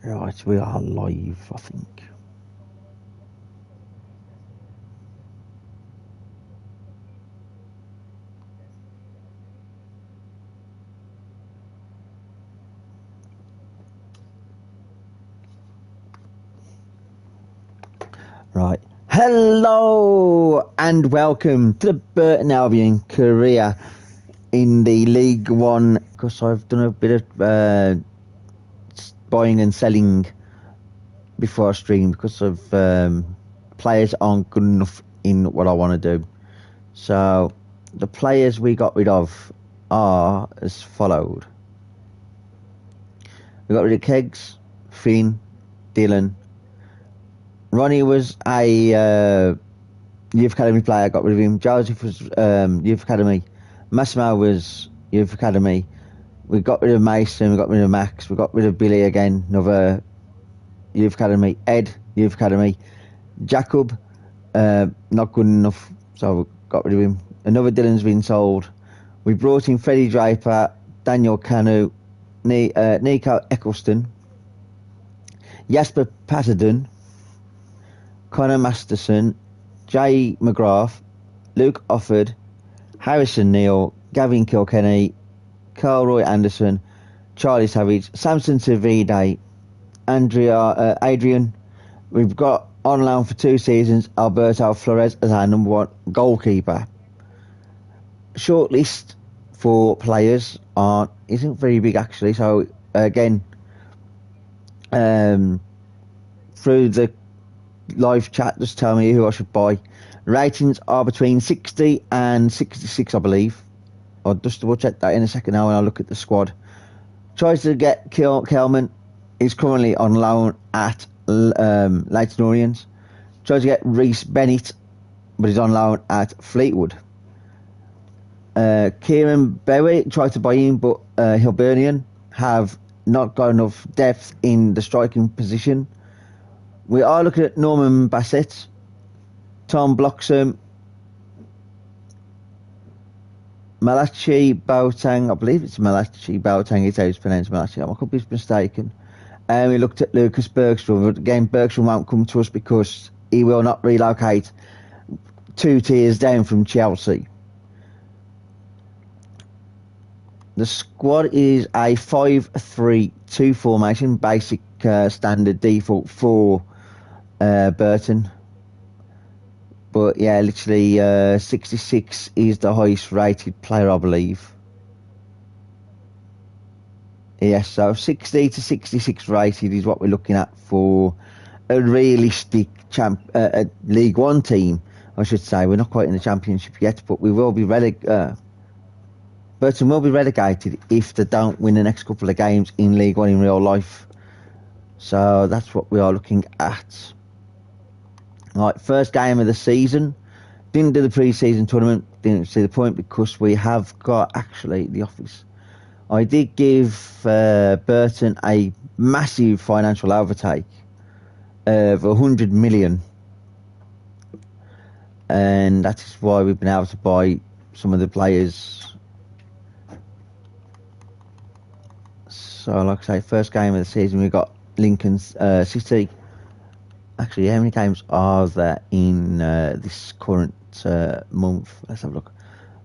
Right, we are live, I think. Right. Hello and welcome to the Burton Albion career in the League One. Because I've done a bit of buying and selling before I stream because of players aren't good enough in what I want to do. So the players we got rid of are as followed. We got rid of Kegs, Finn, Dylan. Ronnie was a Youth Academy player, got rid of him. Joseph was Youth Academy. Massimo was Youth Academy. We got rid of Mason, we got rid of Max, we got rid of Billy again, another Youth Academy. Ed, Youth Academy. Jacob, not good enough, so we got rid of him. Another Dylan's been sold. We brought in Freddie Draper, Daniel Canu, Nico Eccleston, Jasper Patterson, Connor Masterson, Jay McGrath, Luke Offord, Harrison Neal, Gavin Kilkenny, Carl Roy Anderson, Charlie Savage, Samson Savide, Adrian. We've got on loan for 2 seasons Alberto Flores as our number 1 goalkeeper. Shortlist for players isn't very big actually, so again through the live chat just tell me who I should buy. Ratings are between 60 and 66, I believe. I'll just double check that in a second now when I look at the squad. Tries to get Kelman, is currently on loan at Leyton Orient. Tries to get Reece Bennett, but he's on loan at Fleetwood. Kieran Berry tried to buy him, but Hibernian have not got enough depth in the striking position. We are looking at Norman Bassett, Tom Bloxham, Malachi Boateng. I believe it's Malachi Boateng. It's how it's pronounced, Malachi. I could be mistaken. And we looked at Lucas Bergstrom. Again, Bergstrom won't come to us because he will not relocate 2 tiers down from Chelsea. The squad is a 5-3-2 formation, basic standard default for Burton. But yeah, literally 66 is the highest rated player, I believe. Yes, so 60 to 66 rated is what we're looking at for a realistic League One team, I should say. We're not quite in the Championship yet, but we will be Burton will be relegated if they don't win the next couple of games in League One in real life. So that's what we are looking at. Right, first game of the season. Didn't do the pre-season tournament. Didn't see the point because we have got actually the office. I did give Burton a massive financial overtake of 100 million. And that is why we've been able to buy some of the players. So, like I say, first game of the season, we got Lincoln City. Actually, how many games are there in this current month? Let's have a look.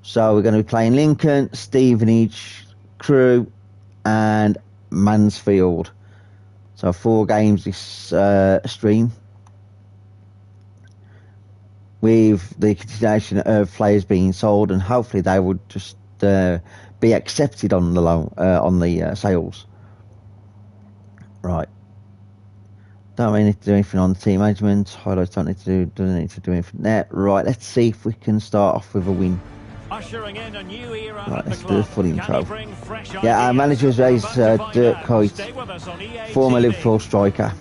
So, we're going to be playing Lincoln, Stevenage, Crewe, and Mansfield. So, 4 games this stream. With the continuation of players being sold, and hopefully they would just be accepted on the loan, on the sales. Right. Don't really need to do anything on the team management. Highlights doesn't need to do anything there. Right, let's see if we can start off with a win. Ushering in a new era. Right, let's do a full intro. Yeah, our manager's raised Dirk Kuyt, former Liverpool striker.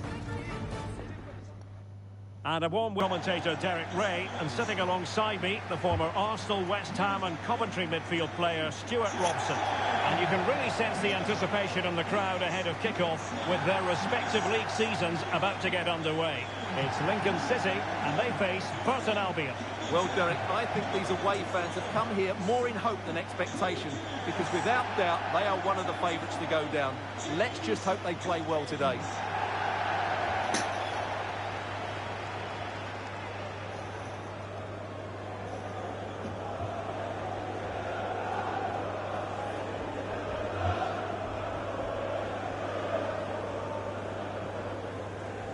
And a warm commentator, Derek Ray, and sitting alongside me, the former Arsenal, West Ham and Coventry midfield player, Stuart Robson. And you can really sense the anticipation in the crowd ahead of kick-off with their respective league seasons about to get underway. It's Lincoln City, and they face Burton Albion. Well, Derek, I think these away fans have come here more in hope than expectation, because without doubt, they are one of the favourites to go down. Let's just hope they play well today.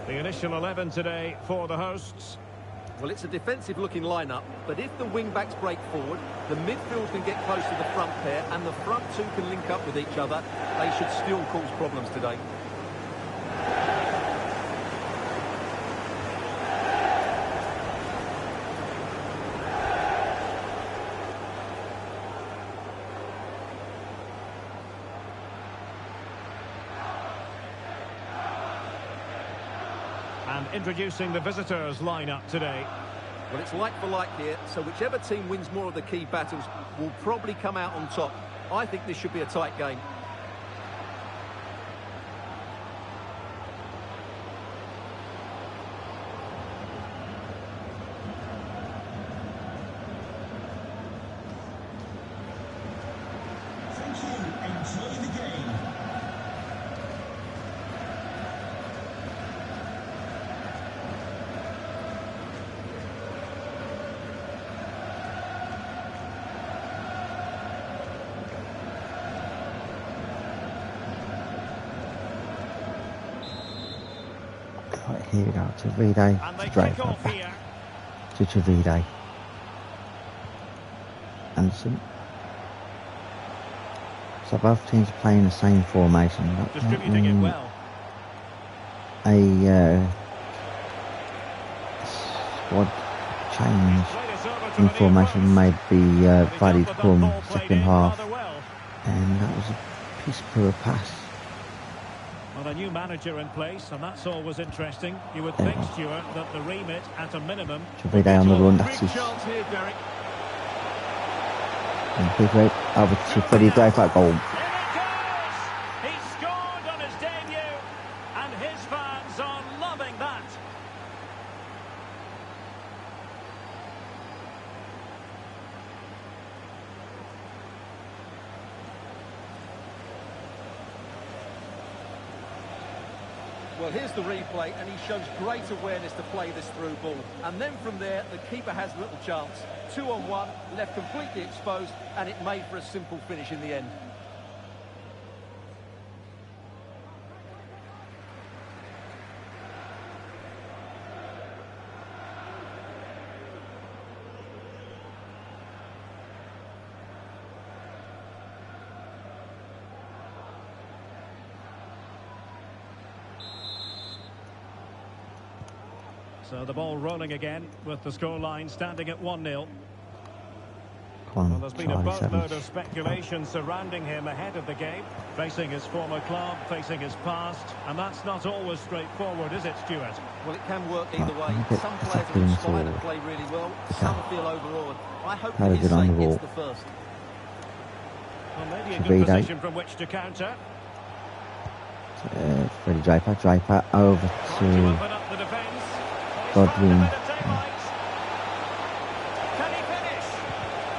The initial 11 today for the hosts. Well, it's a defensive-looking lineup, but if the wing-backs break forward, the midfield can get close to the front pair, and the front two can link up with each other, they should still cause problems today. And introducing the visitors' lineup today. Well, it's like for like here, so whichever team wins more of the key battles will probably come out on top. I think this should be a tight game. Thank you. Enjoy the game. Right, here we go. Tavide And they to kick Draper off back here. to Tavide. Anderson. So both teams are playing the same formation. Not Distributing it well. a squad change Played us over to in the near formation post. may be He valid felt that come ball played second in half, rather well. and that was a piece poor pass. Well, a new manager in place, and that's always interesting. You would Yeah. think, Stuart, that the remit, at a minimum... Tavide on the run, Big that's his. chance here, Derek. And big rate over to Freddie Draper goal. In it goes! He scored on his debut, and his fans are loving that. Well, here's the replay, and he shows great awareness to play this through ball. And then from there, the keeper has little chance. 2-on-1, left completely exposed, and it made for a simple finish in the end. So the ball rolling again, with the scoreline standing at 1-0. Come Well, on, there's been a Charlie boatload Sevens. of speculation surrounding him ahead of the game, facing his former club, facing his past, and that's not always straightforward, is it, Stuart? Well, it can work either way. Right, get Some the players tackle are in inspired and forward. play really well. Okay. Some feel overawed. I hope How for is his it on sake the it's ball? the first. Well, maybe a good Tavide. position from which to counter. Freddie Draper over To to open up the defence. Godwin. Can he finish?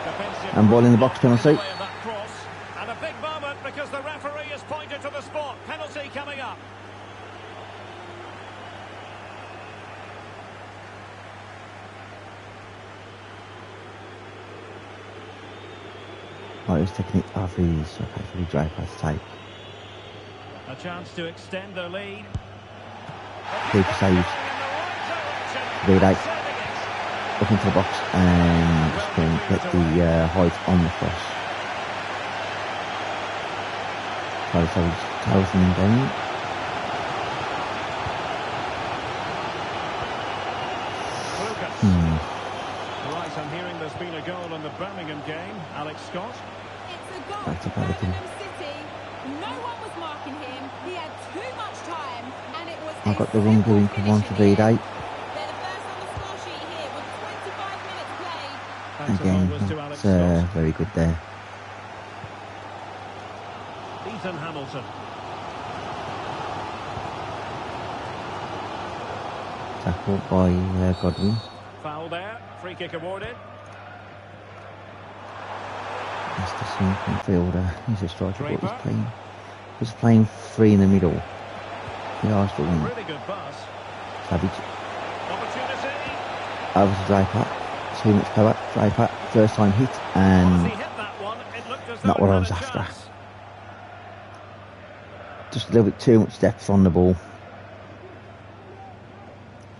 Defensive And ball in the box, penalty. way of that cross. And a big moment because the referee has pointed to the spot. Penalty coming up. Oh, he was taking it off his. Okay, Freddie Draper to take. A chance to extend their lead. Keeper saves. Tavide up into the box and just can get the height on the cross. Charlie Sevens closing down. Right, I'm hearing there's been a goal in the Birmingham game. Alex Scott. It's a goal That's for a penalty. Birmingham City. No one was marking him. He had too much time, and it was. I've got the wrong going, come on, Tavide. They're the first on the score sheet here with 25 minutes played. Thanks as Again, always to Alex that's Scott. very good there. Ethan Hamilton. Tackled by Godwin. Foul there. Free kick awarded. That's the sinking fielder. He's a striker, but Draper. he's playing three in the middle. The Arsenal wing. Really good pass. Savage. Opportunity. Over to Draper. Too much power. Draper. First time hit Once and he hit that one, it looked as though not what he I had was a after. chance. Just a little bit too much depth on the ball.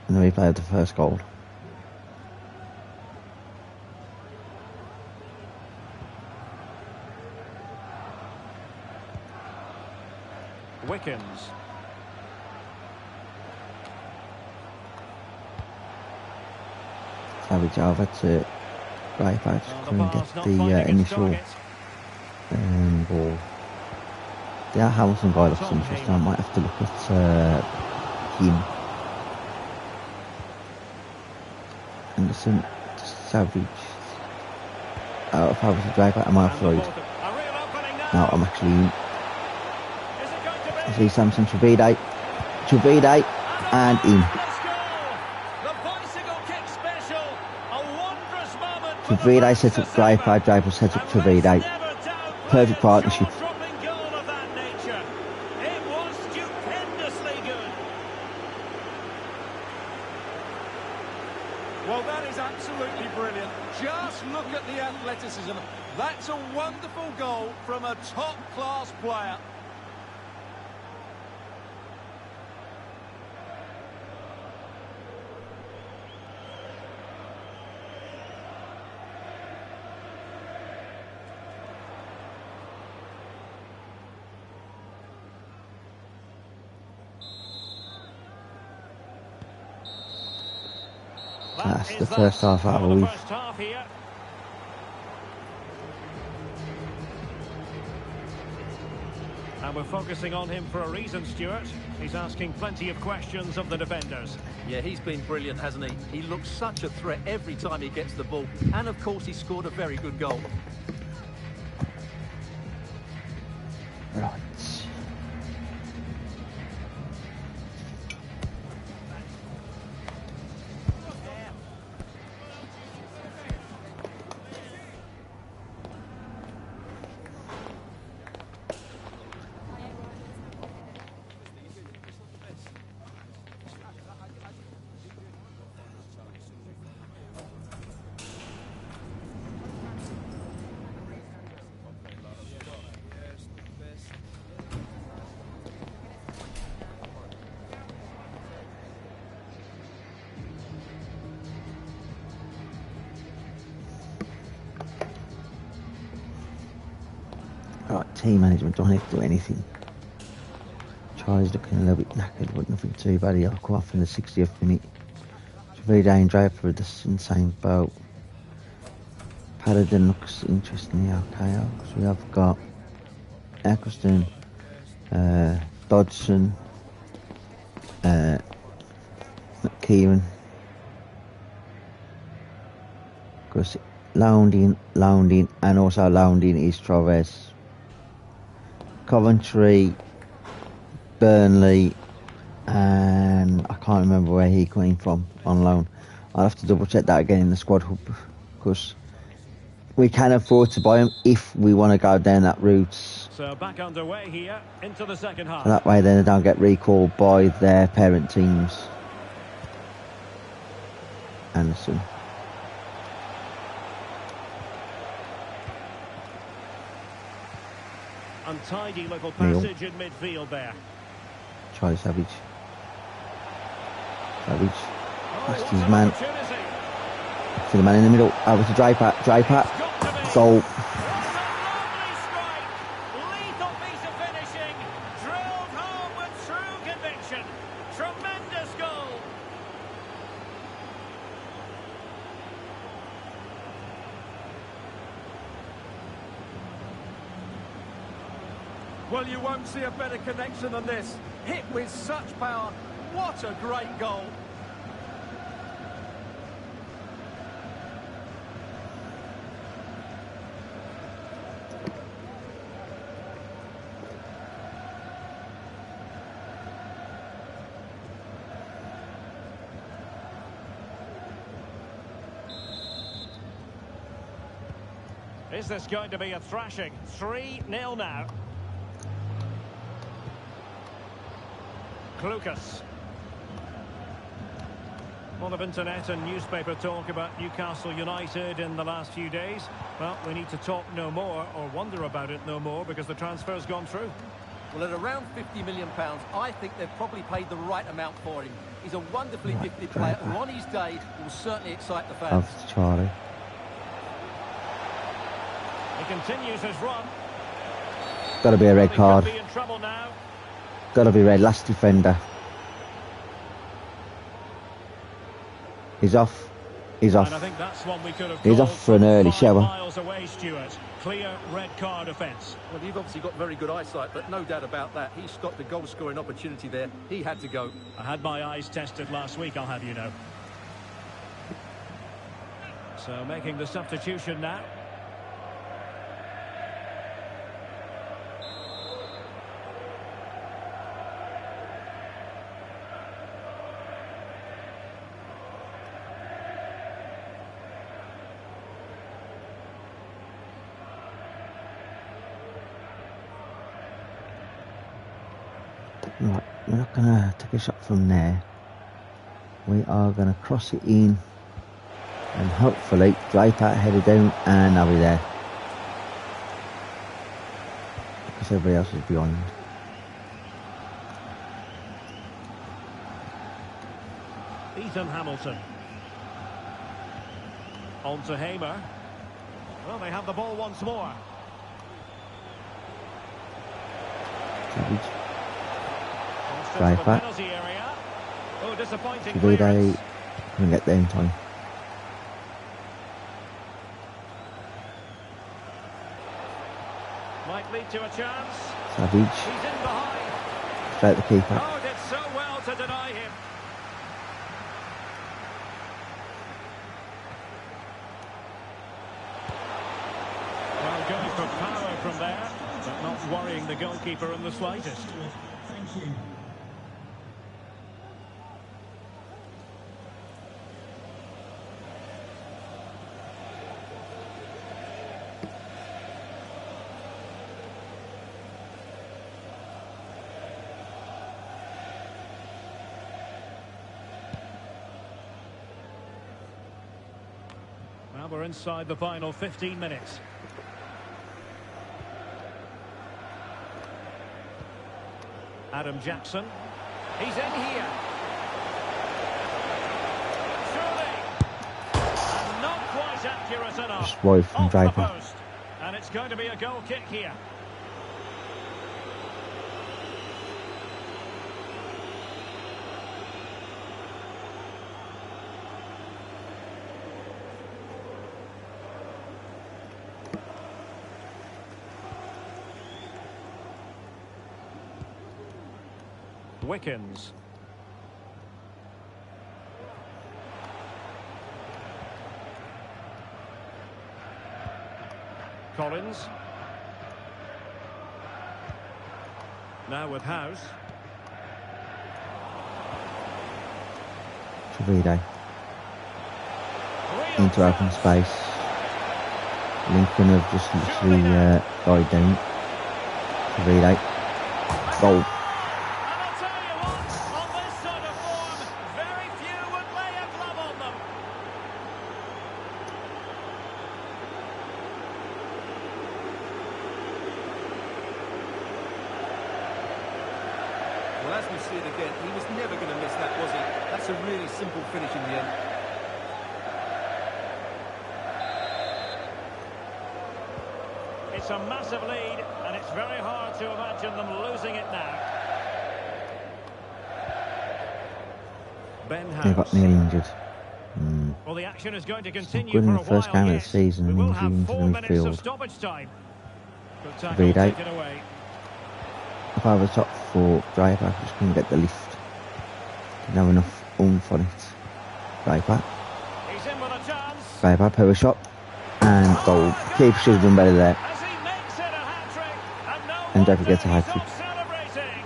in the replay of the first goal. Wickens. Savage over to Braithwaite to come and get the initial ball. The Hamilton guy looks interesting. I might have to look at him. Anderson, Savage. If I was a Braithwaite, am I offside? No, I'm actually in. I see Samson Trevide, and in. Trevide sets up Braithwaite, Draper sets up Trevide. Perfect partnership. Well, that is absolutely brilliant. Just look at the athleticism. That's a wonderful goal from a top-class player. That's the first half out of the week. And we're focusing on him for a reason, Stuart. He's asking plenty of questions of the defenders. Yeah, he's been brilliant, hasn't he? He looks such a threat every time he gets the ball. And, of course, he scored a very good goal. Right. Right, team management, don't have to do anything. Charlie's looking a little bit knackered, but nothing too bad. He'll come off in the 60th minute. Trevide and Draper with the insane boat. Paddington looks interestingly okay. So we have got Eccleston, Dodson, McKeevan. Of course, Lounding, and also Lounding is Traves. Coventry, Burnley, and I can't remember where he came from on loan. I'll have to double check that again in the squad hub, because we can afford to buy him if we want to go down that route. So back underway here into the second half. So that way then they don't get recalled by their parent teams. Anderson. Untidy little passage in midfield there. Charlie Savage. That's his man. To the man in the middle. Over to Draper. Goal. Lethal piece of finishing. Drilled home with true conviction. Tremendous goal. Well, you won't see a better connection than this. Hit with such power. What a great goal. Is this going to be a thrashing? 3-0 now. Lucas. A lot of internet and newspaper talk about Newcastle United in the last few days. Well, we need to talk no more, or wonder about it no more, because the transfer's gone through. Well, at around £50 million, I think they've probably paid the right amount for him. He's a wonderfully gifted player who on his day will certainly excite the fans. Of Charlie. He continues his run. Got to be a red card. He could be in trouble now. Got to be red. Last defender. He's off. He's off. And I think that's one we could have He's off for an early 5 shower. miles away, Stuart. Clear red card offence. Well, you've obviously got very good eyesight, but no doubt about that. He stopped the goal-scoring opportunity there. He had to go. I had my eyes tested last week, I'll have you know. So making the substitution now. Right, we're not going to take a shot from there. We are going to cross it in and hopefully drive that header down and I'll be there. Because everybody else is behind. Ethan Hamilton. On to Hamer. Well, they have the ball once more. Savage. Right back. Oh, disappointing Davide clearance. couldn't get there in time. Might lead to a chance. Savage. He's in behind. Straight at the keeper. Oh, did so well to deny him. Well, going for power from there, but not worrying the goalkeeper in the slightest. Thank you. Well, we're inside the final 15 minutes. Adam Jackson. He's in here. Surely. And not quite accurate enough. Just wide from Off the Draper. post. And it's going to be a goal kick here. Wickens. Collins. Now with House. Davide. Into open space. Lincoln have just literally died down. Davide. Goal. And I'll tell you what, on this sort of form, very few would lay a glove on them. Well, as we see it again, he was never going to miss that, was he? That's a really simple finish in the end. It's a massive lead, and it's very hard to imagine them losing it now. Ben They got House. nearly injured. Well, the action is going to not continue good in for the a first while game of the yet. season We and will he's have into 4 the minutes of midfield. stoppage time. Good tackle Davide. taken away. If I was top for Draper, I just couldn't get the lift. Didn't have enough oomph on it. Draper. He's in with a chance. Draper, power shot. And goal. Keeper should have done better there. As he makes it a hat-trick, and no And Draper wonder gets a he's hat-trick. off celebrating.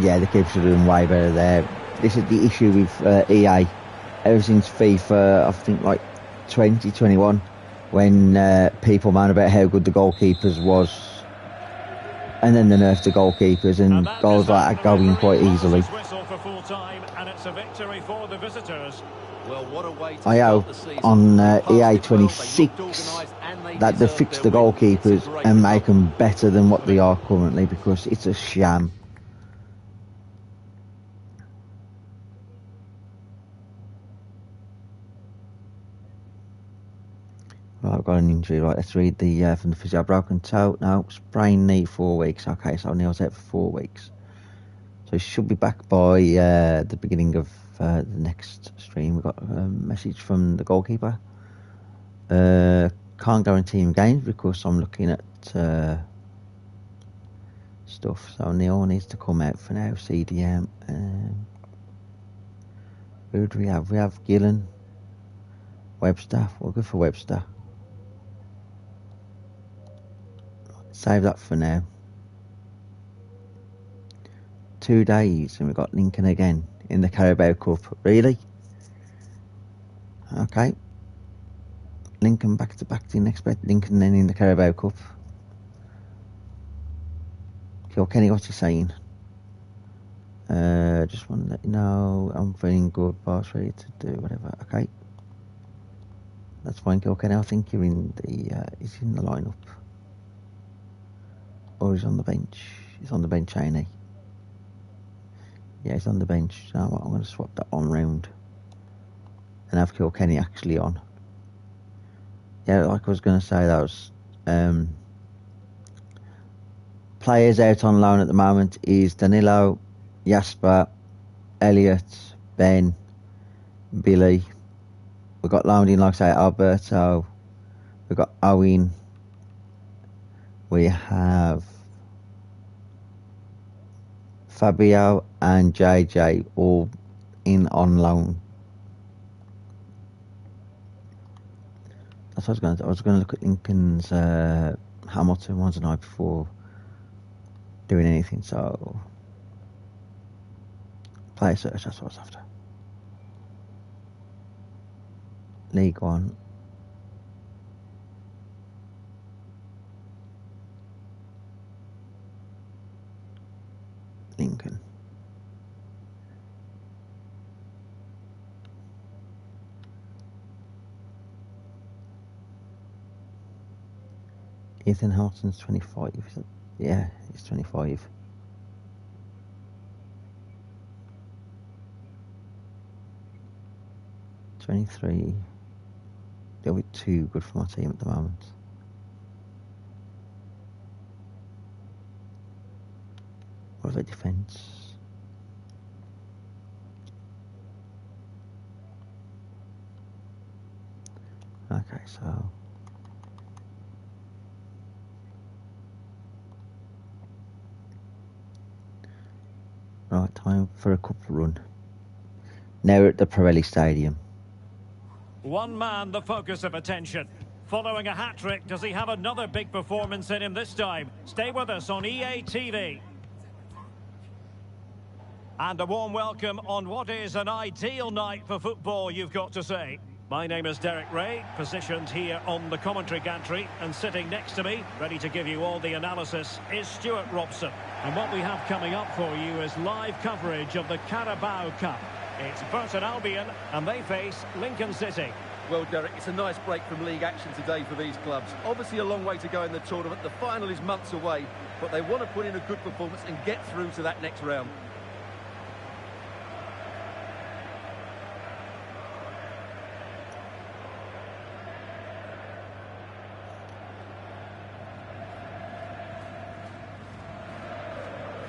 Yeah, the keeper should have done way better there. This is the issue with EA. Ever since FIFA, I think like 2021, when people moan about how good the goalkeepers was, and then they nerf the goalkeepers, and goals like that go in quite easily. Whistle for full time, and it's a victory for the visitors. Well, what a way to I start hope the season. on They passed it well, they EA26 looked organised, and they that they deserved fix their the win. It's a goalkeepers great and result. make them better than what they are currently, because it's a sham. Right, I've got an injury. Right, let's read the from the physio. Broken toe, no, sprained knee 4 weeks. Okay, so Neil's out for 4 weeks. So he should be back by the beginning of the next stream. We've got a message from the goalkeeper. Can't guarantee him games because I'm looking at stuff. So Neil needs to come out for now. CDM. Who do we have? We have Gillen, Webster. We'll go for Webster. Save that for now. 2 days and we've got Lincoln again in the Carabao Cup. Really? Okay. Lincoln back to back. Didn't expect Lincoln then in the Carabao Cup. Kenny, what's he saying? Just want to let you know I'm feeling good, boss, ready to do whatever. Okay. That's fine, Kenny. I think you're in the he's in the lineup. Or he's on the bench. He's on the bench, ain't he? Yeah, he's on the bench. So I'm going to swap that on round and have Kilkenny actually on. Yeah, like I was going to say, that was players out on loan at the moment is Danilo, Jasper, Elliot, Ben, Billy. We've got loaned in, like I say, Alberto. We've got Owen. We have Fabio and JJ all in on loan. That's what I was going to look at Lincoln's Hamilton ones tonight before doing anything. So player search. That's what I was after. League One. Lincoln. Ethan Hamilton's 25. Yeah, he's 25. $23. They'll be too good for my team at the moment. What about defence? Okay, so right, time for a cup run. Now we're at the Pirelli Stadium. One man the focus of attention. Following a hat-trick, does he have another big performance in him this time? Stay with us on EA TV. And a warm welcome on what is an ideal night for football, you've got to say. My name is Derek Ray, positioned here on the commentary gantry, and sitting next to me, ready to give you all the analysis, is Stuart Robson. And what we have coming up for you is live coverage of the Carabao Cup. It's Burton Albion, and they face Lincoln City. Well, Derek, it's a nice break from league action today for these clubs. Obviously a long way to go in the tournament. The final is months away, but they want to put in a good performance and get through to that next round.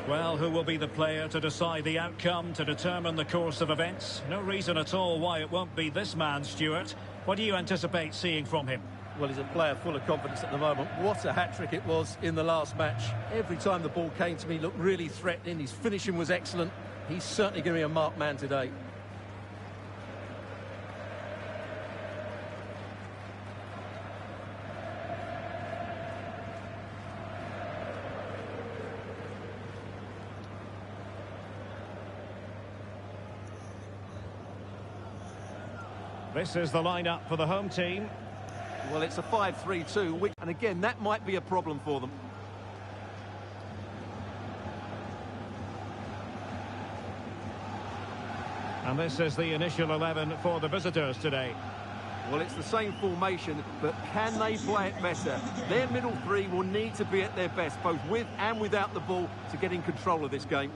Well, who will be the player to decide the outcome, to determine the course of events? No reason at all why it won't be this man, Stuart. What do you anticipate seeing from him? Well, he's a player full of confidence at the moment. What a hat-trick it was in the last match. Every time the ball came to me, he looked really threatening. His finishing was excellent. He's certainly going to be a marked man today. This is the lineup for the home team. Well, it's a 5-3-2, and again, that might be a problem for them. And this is the initial 11 for the visitors today. Well, it's the same formation, but can they play it better? Their middle three will need to be at their best, both with and without the ball, to get in control of this game.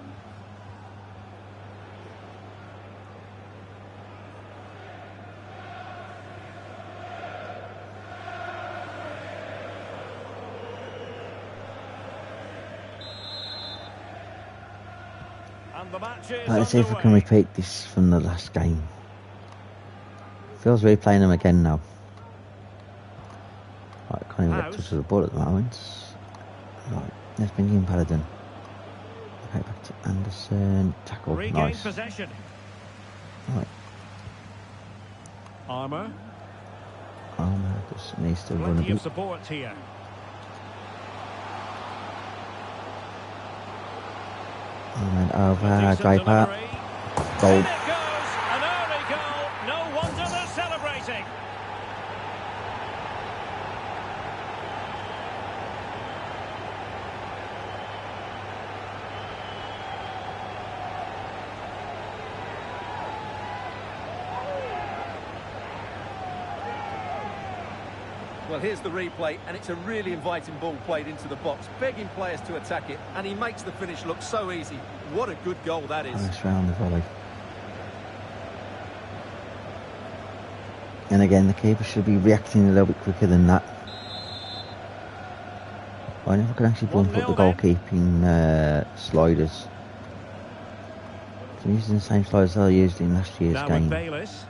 And the match is Let's see if we can underway. repeat this from the last game. Feels we're playing them again now. Right, can't even get touch of the ball at the moment. Right, let's bring in Paladin. Okay, back to Anderson. Tackle, Regain nice. possession. Right, Armour. just needs to run a Plenty of bit. support here. And over, Decent Draper. delivery. Goal. In it goes, an early goal. No wonder they're celebrating. Well, here's the replay, and it's a really inviting ball played into the box, begging players to attack it, and he makes the finish look so easy. What a good goal that is. Nice round the volley. And again, the keeper should be reacting a little bit quicker than that. I never can actually bump up the 1-0 then. goalkeeping sliders. I'm using the same sliders I used in last year's Now game. with Bayliss.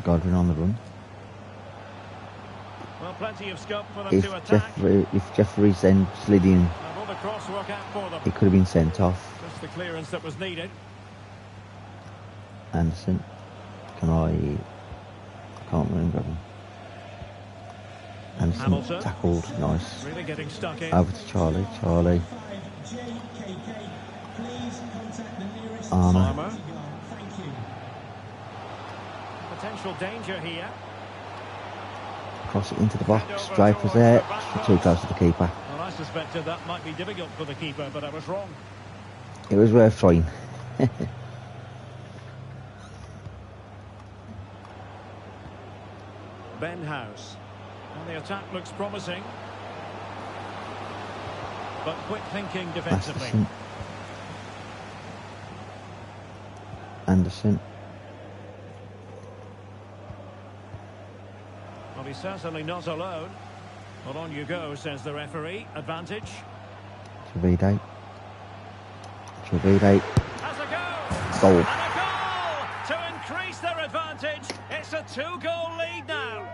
Godwin on the run. Well, plenty of scope for them to attack. If Jeffrey's then slid in, And will the cross work out for them? he could have been sent off. Just the clearance that was needed. Anderson. I can't remember him. Anderson Hamilton. tackled, nice. Really getting stuck in. Over to Charlie. Charlie. JKK, please contact the nearest Armour. Armour. Thank you. Potential danger here. Cross it into the box. Draper's there. Too close to the keeper. Well, I suspected that might be difficult for the keeper, but I was wrong. It was worth trying. Ben House. And the attack looks promising. But quick thinking defensively. Anderson. Well, he's certainly not alone. Well, on you go, says the referee. Advantage. Chavide. Chavide. Has a go! Goal. And a goal to increase their advantage. It's a 2-goal lead now.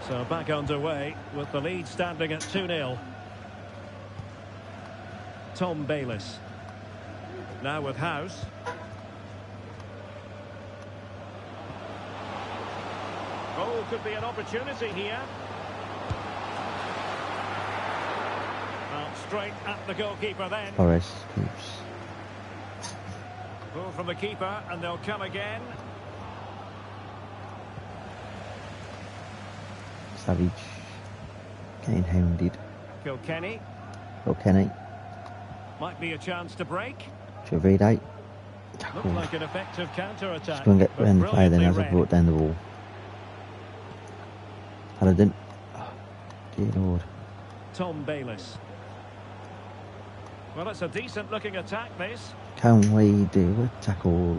So back underway with the lead standing at 2-0. Tom Bayliss. Now with House. Goal could be an opportunity here. Well, straight at the goalkeeper then. Forrest keeps. Ball from the keeper and they'll come again. Savage. Getting hounded. Kilkenny. O'Kenny. Might be a chance to break. Chavide. Looked Tackled. like an effective counter-attack. Just go and get but behind the player then as I brilliantly brought read. down the ball. Paladin. Oh, dear Lord. Tom Bayliss. Well, it's a decent-looking attack, this. Can we do a tackle?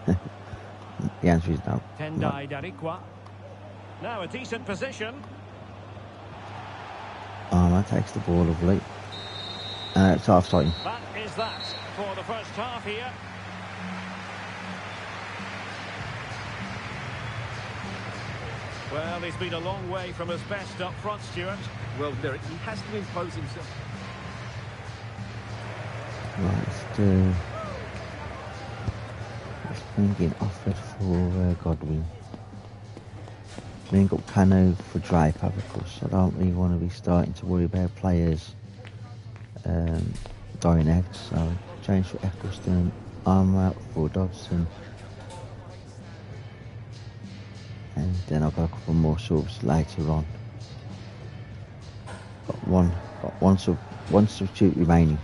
The answer is no. Tendai Darikwa. Now a decent position. Armour takes the ball, lovely. It's half time. That is that for the first half here. Well, he's been a long way from his best up front, Stuart. Well, Derek, he has to impose himself. Right, let's bring in offered for Godwin. We ain't got Cano for Draper, of course. I don't really want to be starting to worry about players dying out. So change for Eccleston, armour out for Dodson, and then I've got a couple more subs later on. Got one substitute remaining.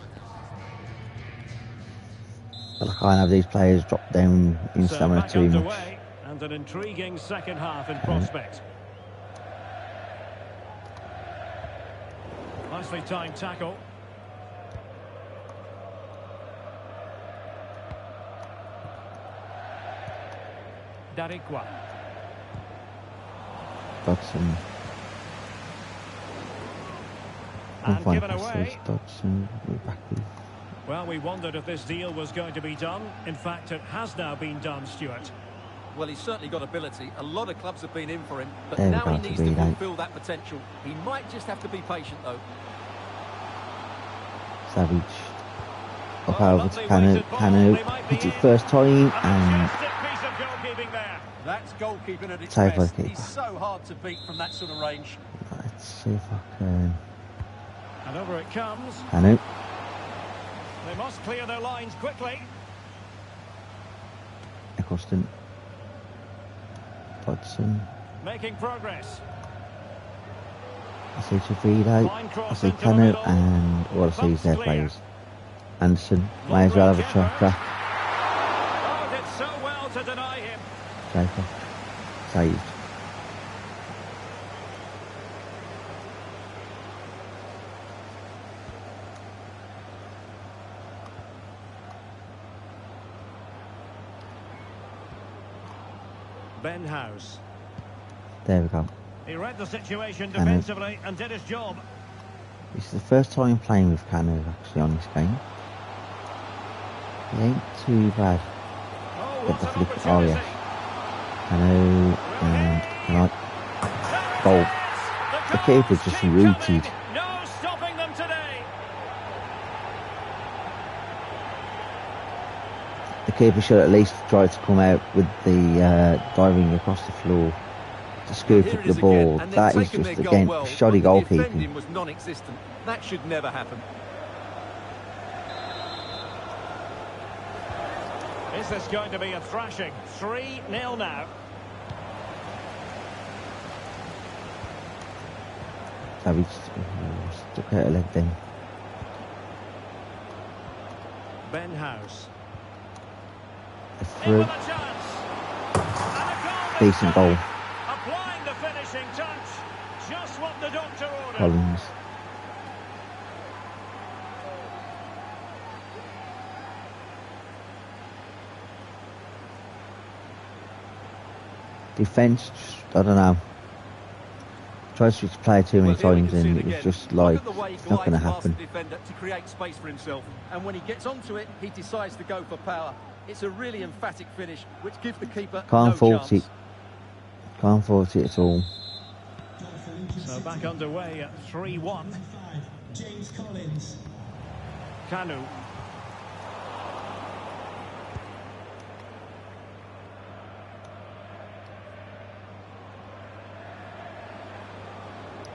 But I can't have these players drop down in stamina too much. And an intriguing second half in prospect. Nicely timed tackle. Darikwa. Dodson. And given away. Dodson, back with. Well, we wondered if this deal was going to be done. In fact, it has now been done, Stuart. Well, he's certainly got ability. A lot of clubs have been in for him, but There we now go, he needs to Davide. fulfil that potential. He might just have to be patient, though. Savage. Up Oh, over to lovely Cano. weighted ball. Cano They might be hits it in. first time A and majestic piece of goalkeeping there. That's goalkeeping at its Save by best. the keeper. He's so hard to beat from that sort of range. let's see if I can. And over it comes. Cano. They must clear their lines quickly. Eccleston. Dodson. Making progress. I see Trevino. Fine I cross see into the Cano middle. and all I see is their Clear. players. Anderson. May as well have a tracker. Oh, did so well to deny him. Draper. Saved. Ben House. There we go. He read the situation Cano. defensively and did his job. This is the first time playing with Cano actually on this game. He ain't too bad. Oh, Get the what an flick. Oh opportunity. yes. Cano and can I goal. The keeper just keep rooted. coming. No stopping them today. The keeper should at least try to come out with the diving across the floor to scoop Here up it the is ball. again, and they've That is taken just their goal again well, shoddy but the goalkeeping. defending was non-existent. That should never happen. Is this going to be a thrashing? 3-0 now. Savage stuck out a leg then. Ben House. A In through. with a chance. And a goal. Decent goal. Applying the finishing touch. Just what the doctor ordered. Collins. Defence, I don't know. Tried to play too many Well, here we times can see and it it was again. just Look like at the way he it's not going to glides past happen. the defender to create space for himself. And when he gets onto it, he decides to go for power. It's a really emphatic finish, which gives the keeper Can't no fault chance. it. Can't fault it at all. So back underway at 3-1. James Collins. Cano.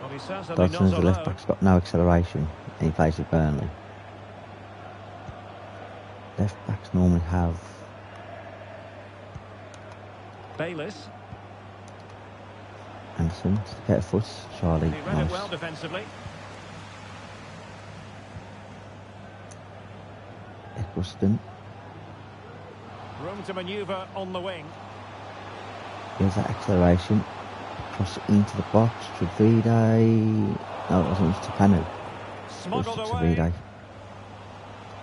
Well, he certainly Dodson's not the left alone. back's got no acceleration and he plays with Burnley. Left backs normally have Bayliss. Anderson to get a foot. Charlie, He read it well nice. defensively. Eccleston. Room to manoeuvre on the wing. Here's that acceleration. Cross it into the box. Trevide. No, it wasn't. It was to Cano. Smuggled To away. Trevide.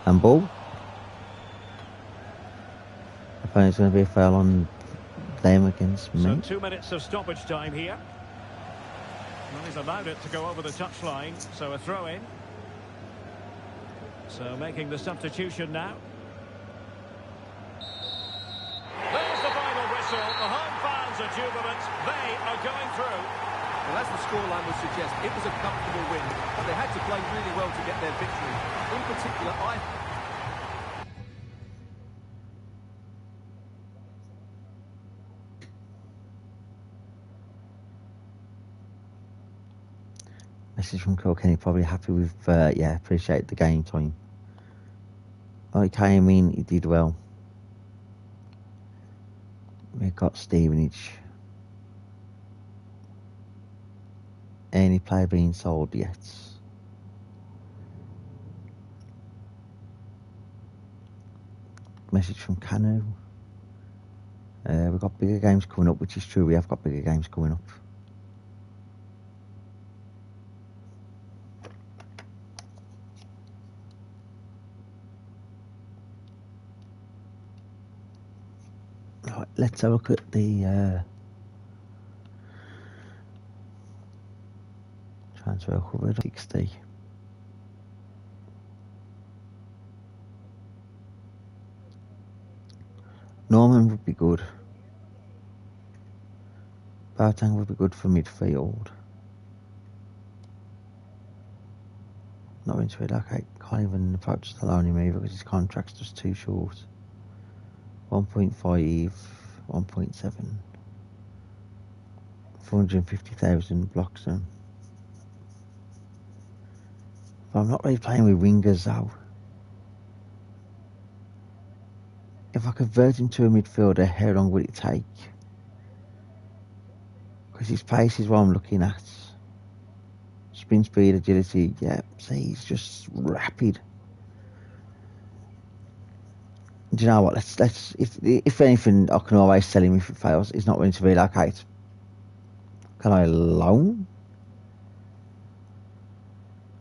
And ball. I think it's going to be a foul on them against me. So 2 minutes of stoppage time here. Well, he's allowed it to go over the touchline, so a throw in. So making the substitution now. There's the final whistle. The home fans are jubilant. They are going through. Well, as the scoreline would suggest, it was a comfortable win, but they had to play really well to get their victory. In particular, Message from Kilkenny, probably happy with, yeah, appreciate the game time. Oh, he came in, he did well. We got Stevenage. Any player being sold yet? Message from Canu. We've got bigger games coming up, which is true, we have got bigger games coming up. Right, let's have a look at the transfer covered 60. Norman would be good. Burton would be good for midfield. Not going to relocate. Can't even approach the loan him either because his contract's just too short. 1.5, 1.7. 450,000 blocks him. But I'm not really playing with wingers though. If I convert him to a midfielder, how long would it take? Because his pace is what I'm looking at. Spin speed, agility, yeah. See, he's just rapid. Do you know what? Let's. If anything, I can always sell him if it fails. He's not willing to relocate. Can I loan?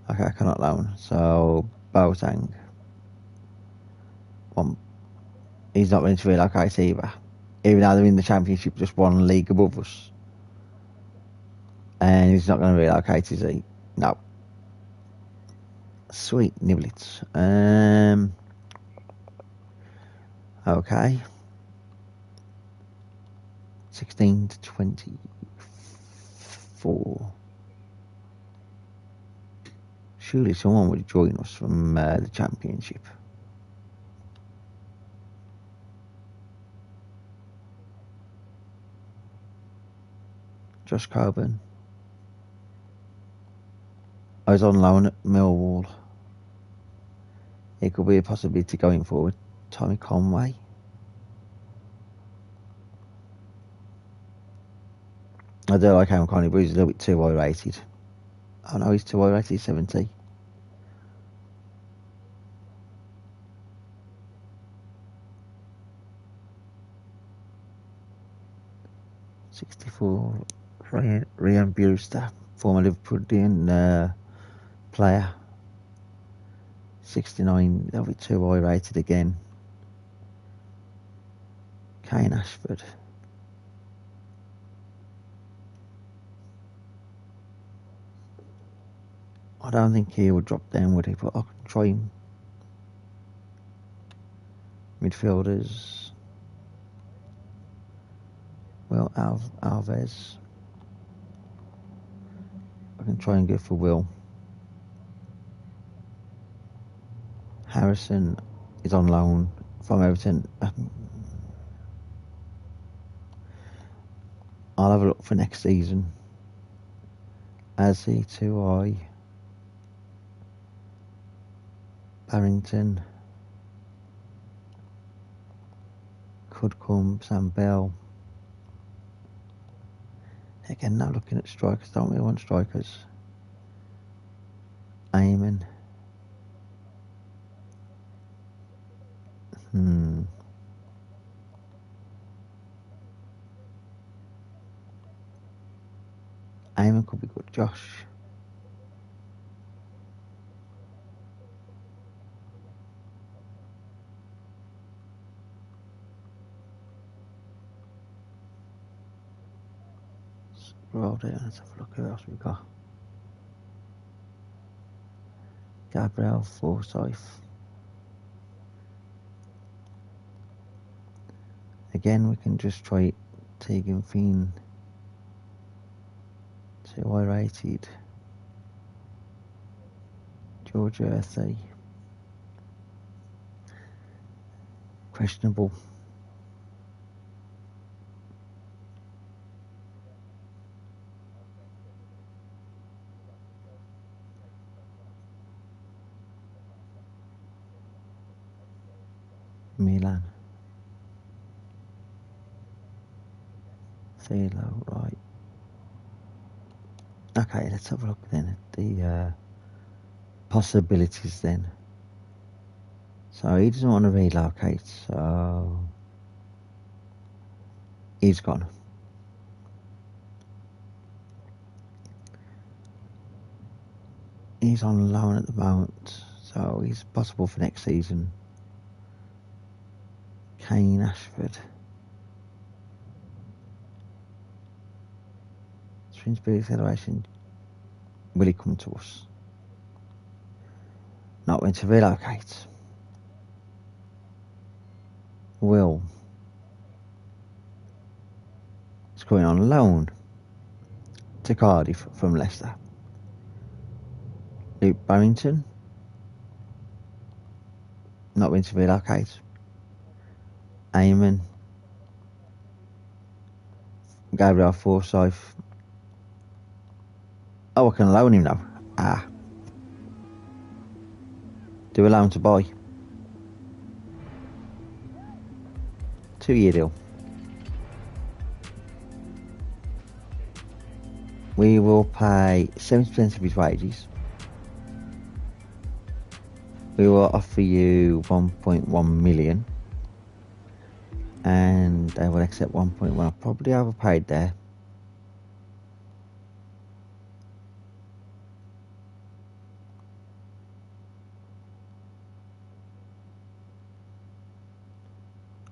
Okay, I cannot loan. So Boateng. He's not willing to relocate either. Even though they're in the Championship, just one league above us. And he's not going to relocate, is he? No. Sweet niblets. Okay. 16 to 24. Surely someone would join us from the Championship. Josh Coburn. I was on loan at Millwall. It could be a possibility going forward. Tommy Conway. I do like Aaron Conley, but he's a little bit too high rated. Oh no, he's too high rated, 70. $64. Ryan Brewster, former Liverpoolian player. 69, that'll be too high rated again. Kane Ashford. I don't think he would drop down, would he? But I can try him. Midfielders. Well, Alves. I can try and go for Will. Harrison is on loan from Everton. I'll have a look for next season. Azzy, 2i. Barrington. Could come. Sam Bell. Again, now looking at strikers. Don't really want strikers. Eamon. Eamon could be good. Josh. Scroll down, let's have a look who else we've got. Gabriel Forsyth. Again, we can just try Tegan Finn. Too high rated. George Earthy. Questionable. Milan. Thilo, right. Okay, let's have a look then at the possibilities then. So he doesn't want to relocate, so he's gone. He's on loan at the moment, so he's possible for next season. Kane, Ashford. Shrewsbury Federation. Will he come to us? Not going to relocate. Will. He's going on loan to Cardiff from Leicester. Luke Barrington. Not going to relocate. Eamon. Gabriel Forsyth. Oh, I can loan him now. Ah. Do a loan to buy. 2-year deal. We will pay 70% of his wages. We will offer you 1.1 million. And they will accept 1.1. I probably overpaid there.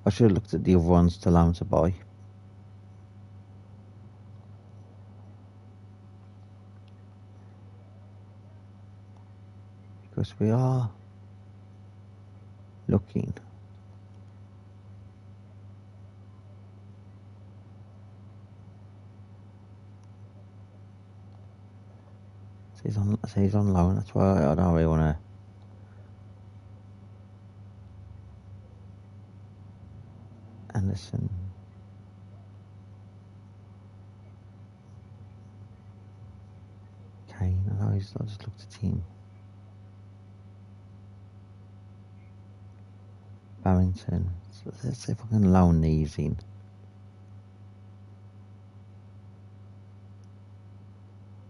I should have looked at the other ones to loan to buy. Because we are looking. So he's on loan, that's why I don't really want to. Anderson. Kane, I just looked at him. Barrington. So let's see if I can loan these in.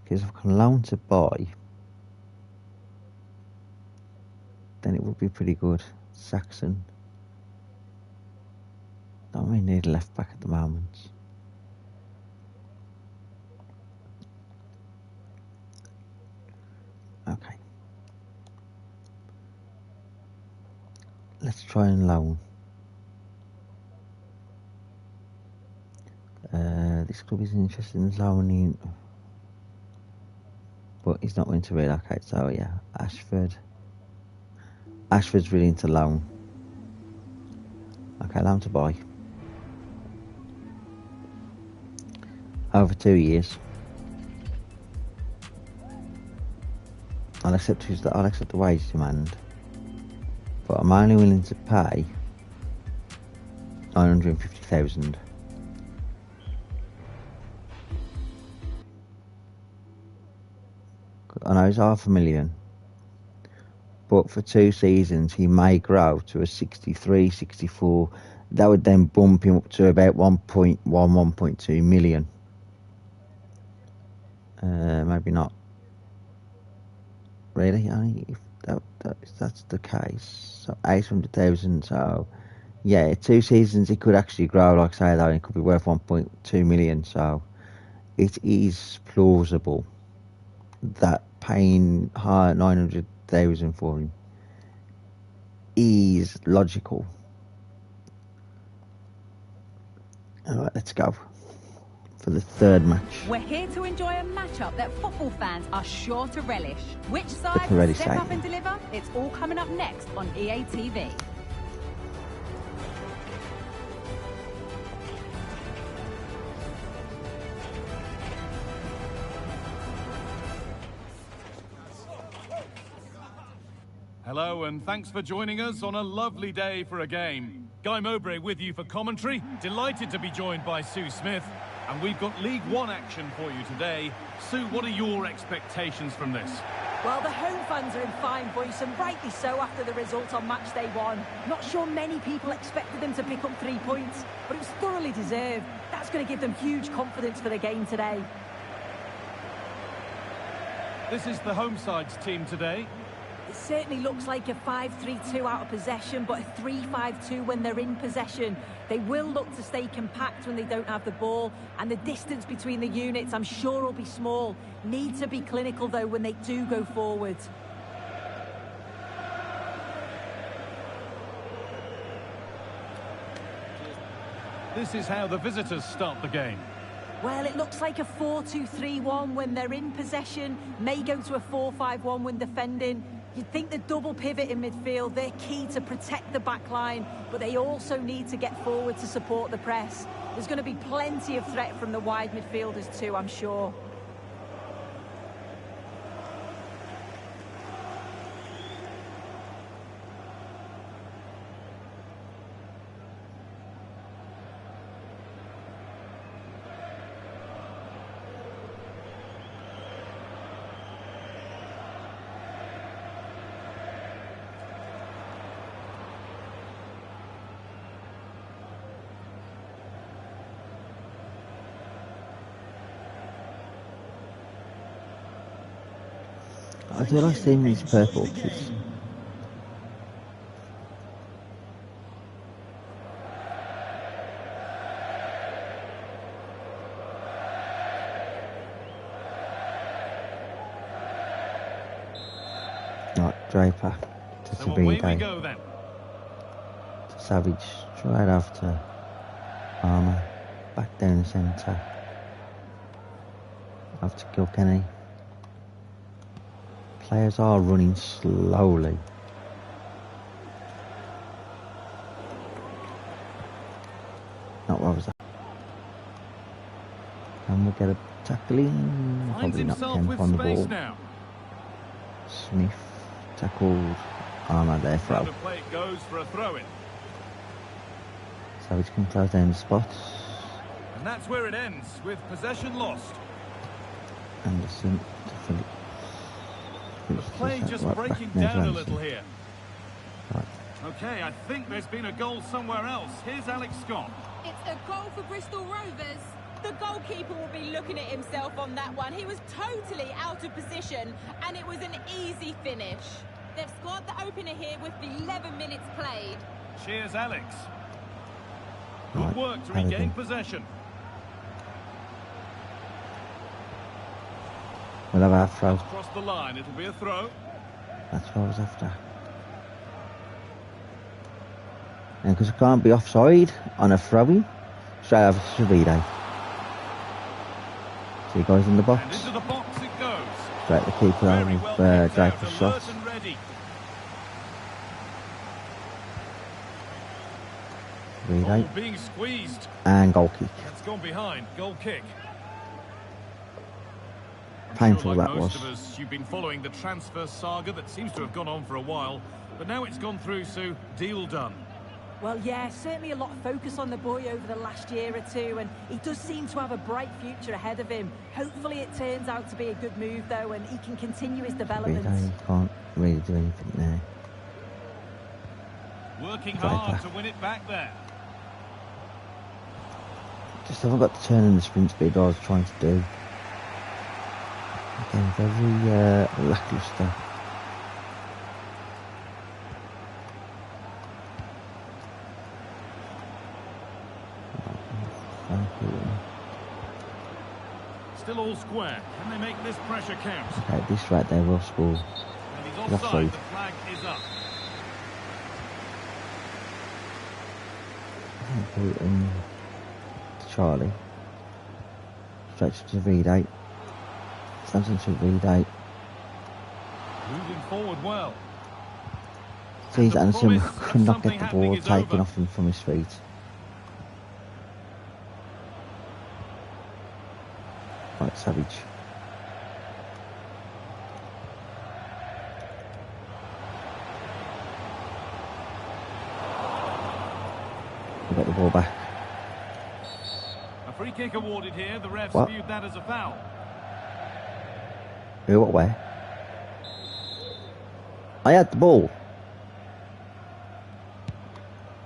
Because if I can loan to buy, then it would be pretty good. Saxon. Don't really need a left back at the moment. Okay. Let's try and loan. This club is interested in loaning, but he's not going to relocate, so yeah, Ashford. Ashford's really into loan. Okay, loan to buy. Over 2 years. I'll accept the wage demand, but I'm only willing to pay 950,000. I know it's 500,000, but for 2 seasons he may grow to a 63, 64. That would then bump him up to about 1.1, 1.2 million. Maybe not. Really? If that's the case. So 800,000. So yeah, 2 seasons he could actually grow. Like I say, though, it could be worth 1.2 million. So it is plausible that paying 900,000 for him is logical. All right, let's go for the third match. We're here to enjoy a matchup that football fans are sure to relish. Which side Pirelli will step up Stadium. and deliver? It's all coming up next on EA TV. Hello and thanks for joining us on a lovely day for a game. Guy Mowbray with you for commentary. Delighted to be joined by Sue Smith. And we've got League One action for you today. Sue, what are your expectations from this? Well, the home fans are in fine voice, and rightly so after the result on match day 1. Not sure many people expected them to pick up 3 points, but it was thoroughly deserved. That's going to give them huge confidence for the game today. This is the home side's team today. It certainly looks like a 5-3-2 out of possession, but a 3-5-2 when they're in possession. They will look to stay compact when they don't have the ball, and the distance between the units, I'm sure, will be small. Need to be clinical, though, when they do go forward. This is how the visitors start the game. Well, it looks like a 4-2-3-1 when they're in possession. May go to a 4-5-1 when defending. You'd think the double pivot in midfield, they're key to protect the back line, but they also need to get forward to support the press. There's going to be plenty of threat from the wide midfielders too, I'm sure. I do like seeing these purple kids. Right, Draper to So away we Sabine. go then. To Savage, straight after Armour, back down the centre. After Kilkenny. Players are running slowly. Not what was that? And we'll get a tackling. Finds Probably not himself 10 with on the space ball. now. Smith tackled. Armour there, throw. Round of play it goes for a throw-in. Savage can close down the spots. And that's where it ends, with possession lost. Anderson to Phillips. The play just breaking down a little here. Right. Okay, I think there's been a goal somewhere else. Here's Alex Scott. It's a goal for Bristol Rovers. The goalkeeper will be looking at himself on that one. He was totally out of position, and it was an easy finish. They've scored the opener here with 11 minutes played. Cheers, Alex. Good Right, work to Albion. regain possession. We'll have our throw. Across the line, it'll be a throw. That's what I was after. And because I can't be offside on a throw-in, straight over to Savide. So he goes in the And box. into the box it goes. Straight the keeper on Very with well picked out, Draper's shot. alert and ready. Savide. Oh, being squeezed. And goal kick. That's gone behind. Goal kick. I'm Painful sure, like that most was. of us, you've been following the transfer saga that seems to have gone on for a while, but now it's gone through, so deal done. Well, yeah, certainly a lot of focus on the boy over the last year or two, and he does seem to have a bright future ahead of him. Hopefully it turns out to be a good move, though, and he can continue his development. Savide can't really do anything there. Working Draper. hard to win it back there. Just haven't got the turn and the sprint speed I was trying to do. Again, very lackluster. Still all square. Can they make this pressure count? Okay, this right there will score. And he's Offside. offside. The flag is up. Burton to Charlie. Stretch to Savide. Something to Savide. Moving forward well. Sees the Anderson promise of could not something get the happening ball is taken over. off him from his feet. Right, Savage. We got the ball back. A free kick awarded here. The refs What? viewed that as a foul. Who, what, where? I had the ball.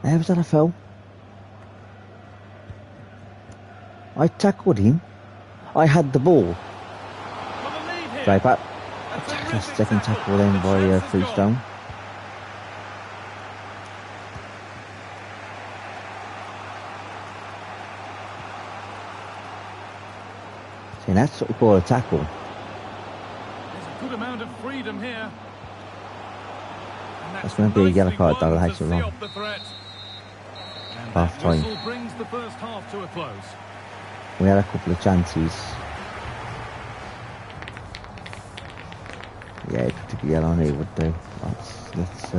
How was that a foul? I tackled him. I had the ball. Right back. Second tackle then by Freestone. See, that's what we call a tackle. There's a good amount of freedom here. That's going to be a yellow card, that'll have to run. Half time. Brings the first half to a close. We had a couple of chances. Yeah, if we took a yellow on it would do. Let's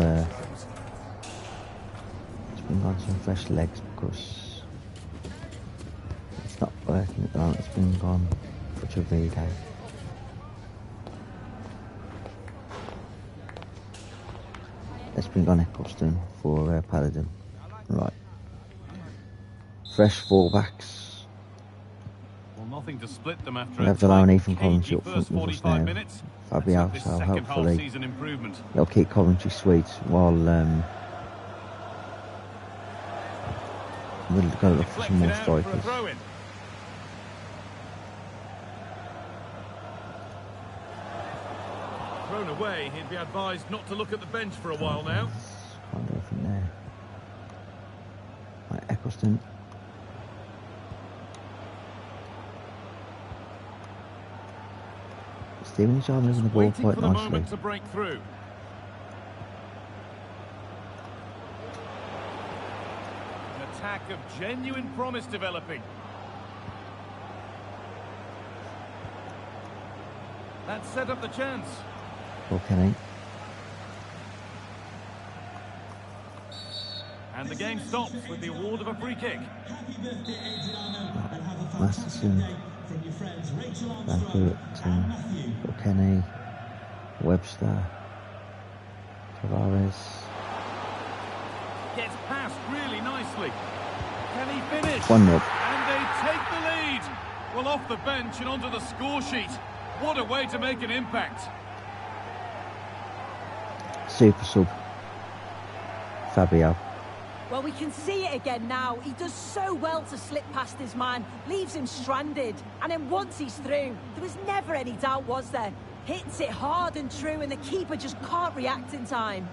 bring on some fresh legs because it's not working at the moment. It's been gone for Trevide. Let's bring on Eccleston for Paladin. Right. Fresh fullbacks. Well, nothing to split them after We'll have Delaney from Coventry up front with us now. Fabio, so hopefully they'll keep Coventry sweet while we'll go look for some more strikers. Thrown away, he'd be advised not to look at the bench for a while now. Can't do anything there. Right, Eccleston. Stevenage are moving the ball quite nicely. To break through. An attack of genuine promise developing. That set up the chance. Okay. And the game stops with the award of a free kick. Masterson, Van Burton, Kenny, Webster, Tavares. Gets past really nicely. Can he finish? 1-0. And they take the lead. Well, off the bench and onto the score sheet. What a way to make an impact. Super sub. Fabio. Well, we can see it again now. He does so well to slip past his man, leaves him stranded. And then once he's through, there was never any doubt, was there? Hits it hard and true, and the keeper just can't react in time.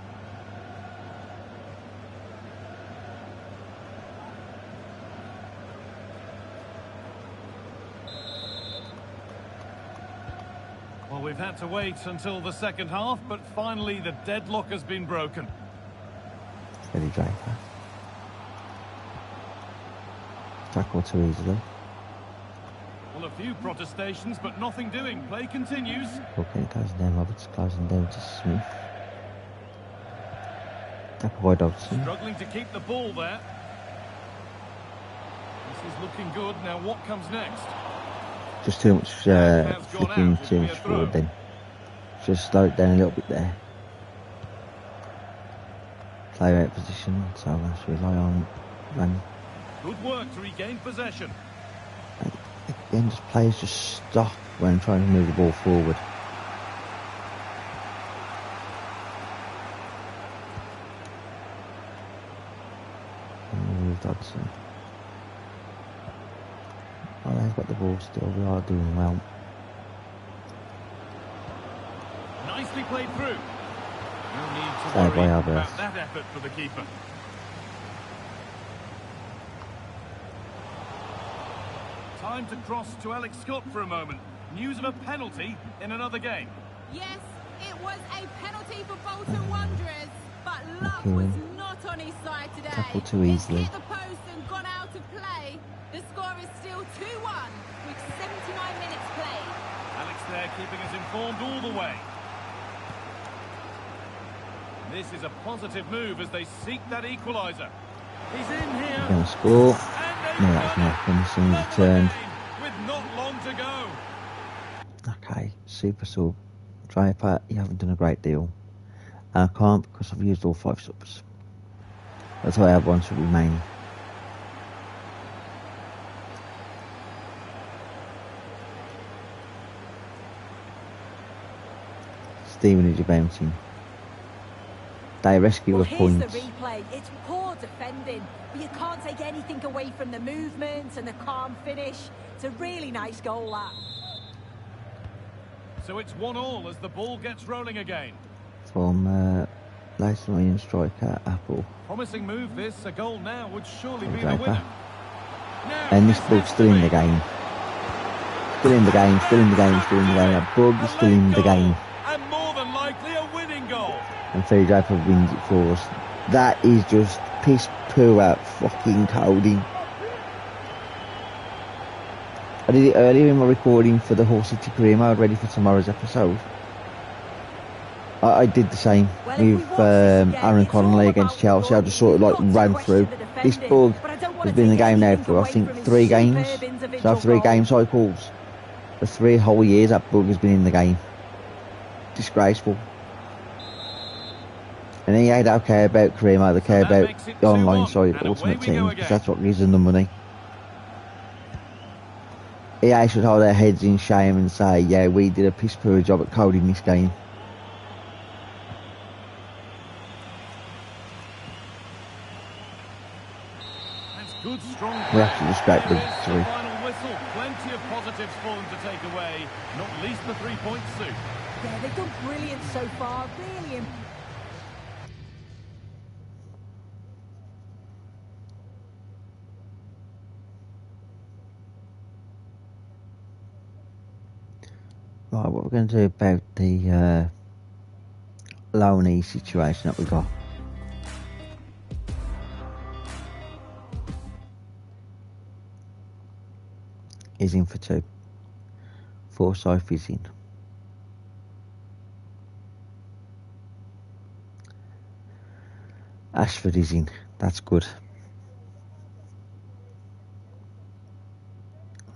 Well, we've had to wait until the second half, but finally the deadlock has been broken. Steady Draper. Tackle too easily. Well, a few protestations, but nothing doing. Play continues. Okay, closing down Roberts, closing down to Smith. Tackle by Dodson. Struggling to keep the ball there. This is looking good. Now what comes next? Just too much flicking too much forward then. Just slow it down a little bit there. Play out position, so let's rely on running. Good work to regain possession. Again, just players just stop when trying to move the ball forward. And move Dodson. Oh, they've got the ball still. We are doing well. Nicely played through. No need to Fair worry play, about Albion. that effort for the keeper. Time to cross to Alex Scott for a moment. News of a penalty in another game. Yes, it was a penalty for Bolton Wanderers, but luck was not on his side today. Tackle too It's easily. hit the post and gone out of play. The score is still 2-1 with 79 minutes played. Alex there keeping us informed all the way. This is a positive move as they seek that equaliser. He's in here. Gonna score. And No, that's not finishing. He's turned. with not long to go. Okay, super sub. Draper, you haven't done a great deal. And I can't because I've used all 5 subs. That's why I have one should remain. Stevenage are bouncing. they rescue Well, with here's the points. replay. It's poor defending, but you can't take anything away from the movement and the calm finish. It's a really nice goal, that. So it's 1-1 as the ball gets rolling again. From Leighton striker Apple. Promising move this. A goal now would surely be the Draper. winner. Now And this has bug's to still in be. the game. Still in the game, still in the game, still in the game. That bug is still in the game. And more than likely a winning goal. And Ferry Draper wins it for us. That is just piss poor fucking coding. I did it earlier in my recording for the Hull City career mode ready for tomorrow's episode. I did the same Well, with if we watch this again, Aaron it's all Connolly about against Chelsea. I just sort of like We've got to ran question through. the This defending, bug but I don't has wanna been in the take game now anything for I away think from his 3 superb games. So individual 3 goal. game cycles. For 3 whole years that bug has been in the game. Disgraceful. And EA don't care about career mode, they care that about makes it the online 2-1, side, and Ultimate away we go Team, again. because that's what gives them the money. EA should hold their heads in shame and say, yeah, we did a piss poor job at coding this game. That's good, strong We play. actually just scraped the There is the 3. final whistle. Plenty of positives for them to take away. Not least the 3 points suit. Yeah, they've done brilliant so far. Really Right, what we're going to do about the loanee situation that we got. He's in for 2. Forsyth is in. Ashford is in. That's good.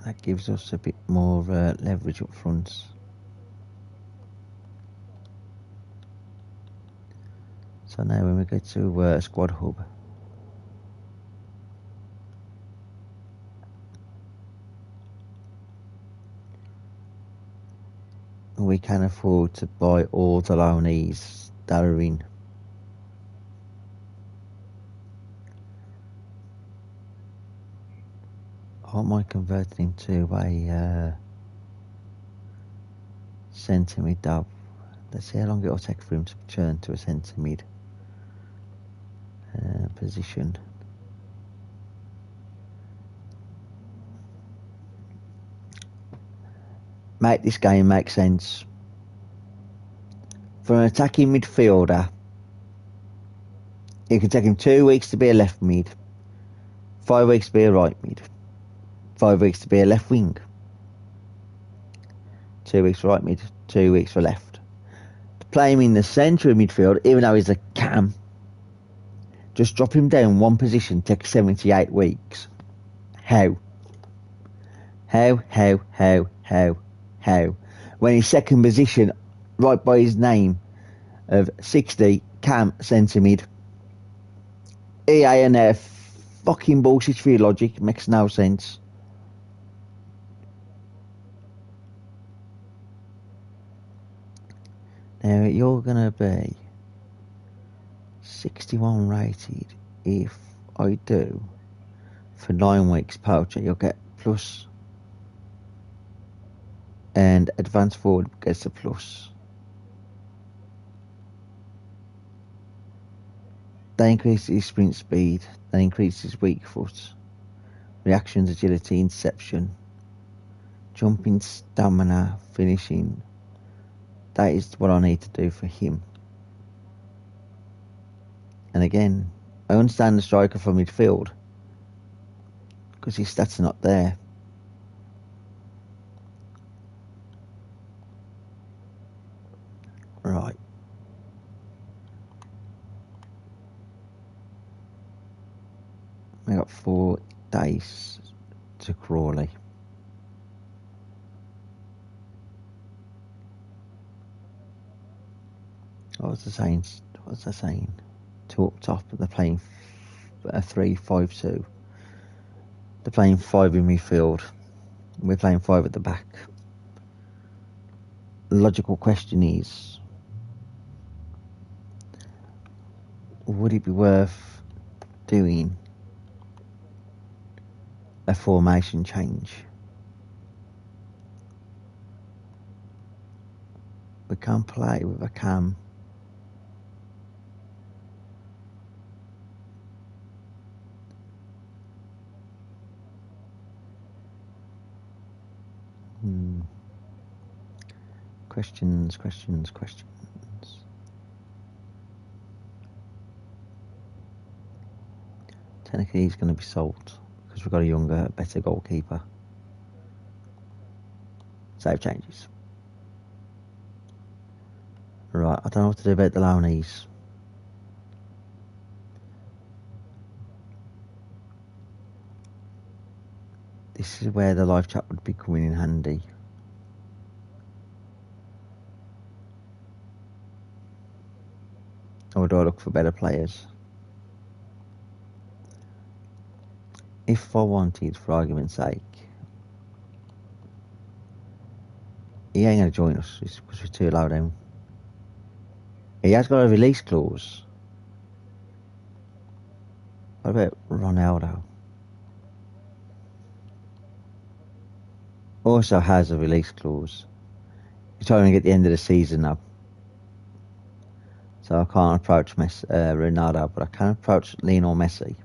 That gives us a bit more leverage up front. So now when we go to Squad Hub, we can afford to buy all the loanees that are in. I might convert him to a centre mid dub. Let's see how long it'll take for him to turn to a centre mid position. Make this game make sense. For an attacking midfielder, it could take him 2 weeks to be a left mid, 5 weeks to be a right mid, 5 weeks to be a left wing, 2 weeks for right mid, 2 weeks for left. To play him in the centre of midfield, even though he's a cam, just drop him down one position, take 78 weeks. How? When his second position, right by his name of 60, cam, centre mid. EA and their fucking bullshit for your logic makes no sense. Now you're gonna be 61 rated if I do for 9 weeks poacher. You'll get plus, and advanced forward gets a plus. They increase his sprint speed, they increase his weak foot, reactions, agility, interception, jumping, stamina, finishing. That is what I need to do for him. And again, I understand the striker from midfield because his stats are not there. Right. I got 4 dice to Crawley. What was I saying? 2 up top, they're playing a 3-5-2. They're playing 5 in midfield. We're playing 5 at the back. The logical question is, would it be worth doing a formation change? We can't play with a cam. Questions. Technically, he's going to be sold because we've got a younger, better goalkeeper. Save changes. Right, I don't know what to do about the Lowney's. This is where the live chat would be coming in handy. Or do I look for better players? If I wanted, for argument's sake, he ain't going to join us because we're too low down. He has got a release clause. What about Ronaldo? Also has a release clause. He's trying to get the end of the season now. So I can't approach Ronaldo, but I can approach Lionel Messi.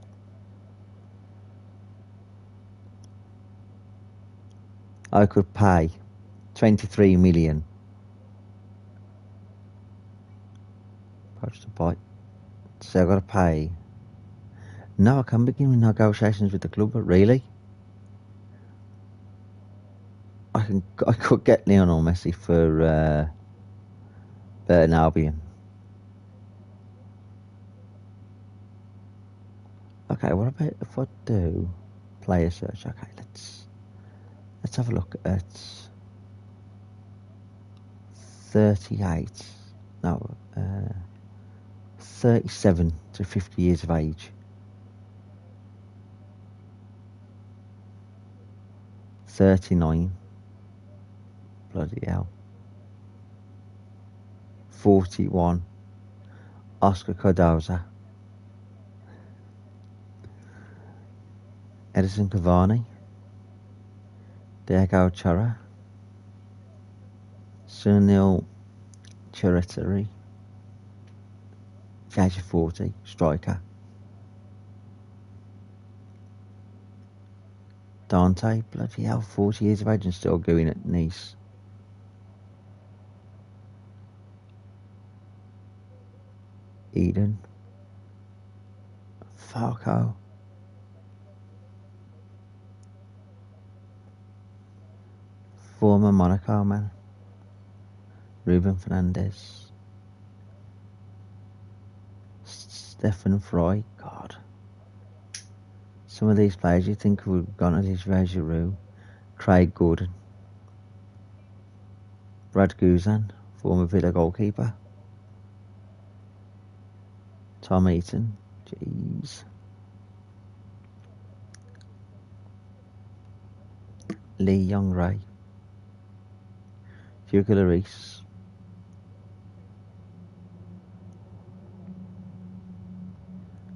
I could pay 23 million. Approach the bite. So I've got to pay. No, I can begin with negotiations with the club, but really? I could get Lionel Messi for Burton Albion. Okay, what about if I do player search? Okay, let's have a look at 38. No, 37 to 50 years of age. 39. Bloody hell. 41. Oscar Cardoza. Edison Cavani. Diego Chara. Sunil Chiroturi. Age of 40. Striker. Dante. Bloody hell. 40 years of age and still going at Nice. Eden. Falco. Former Monaco man. Ruben Fernandes. Stefan Fry. God. Some of these players you think would have gone at his Giroud. Craig Gordon. Brad Guzan. Former Villa goalkeeper. Tom Eaton. Jeez. Lee Young Ray. Hugo Lloris.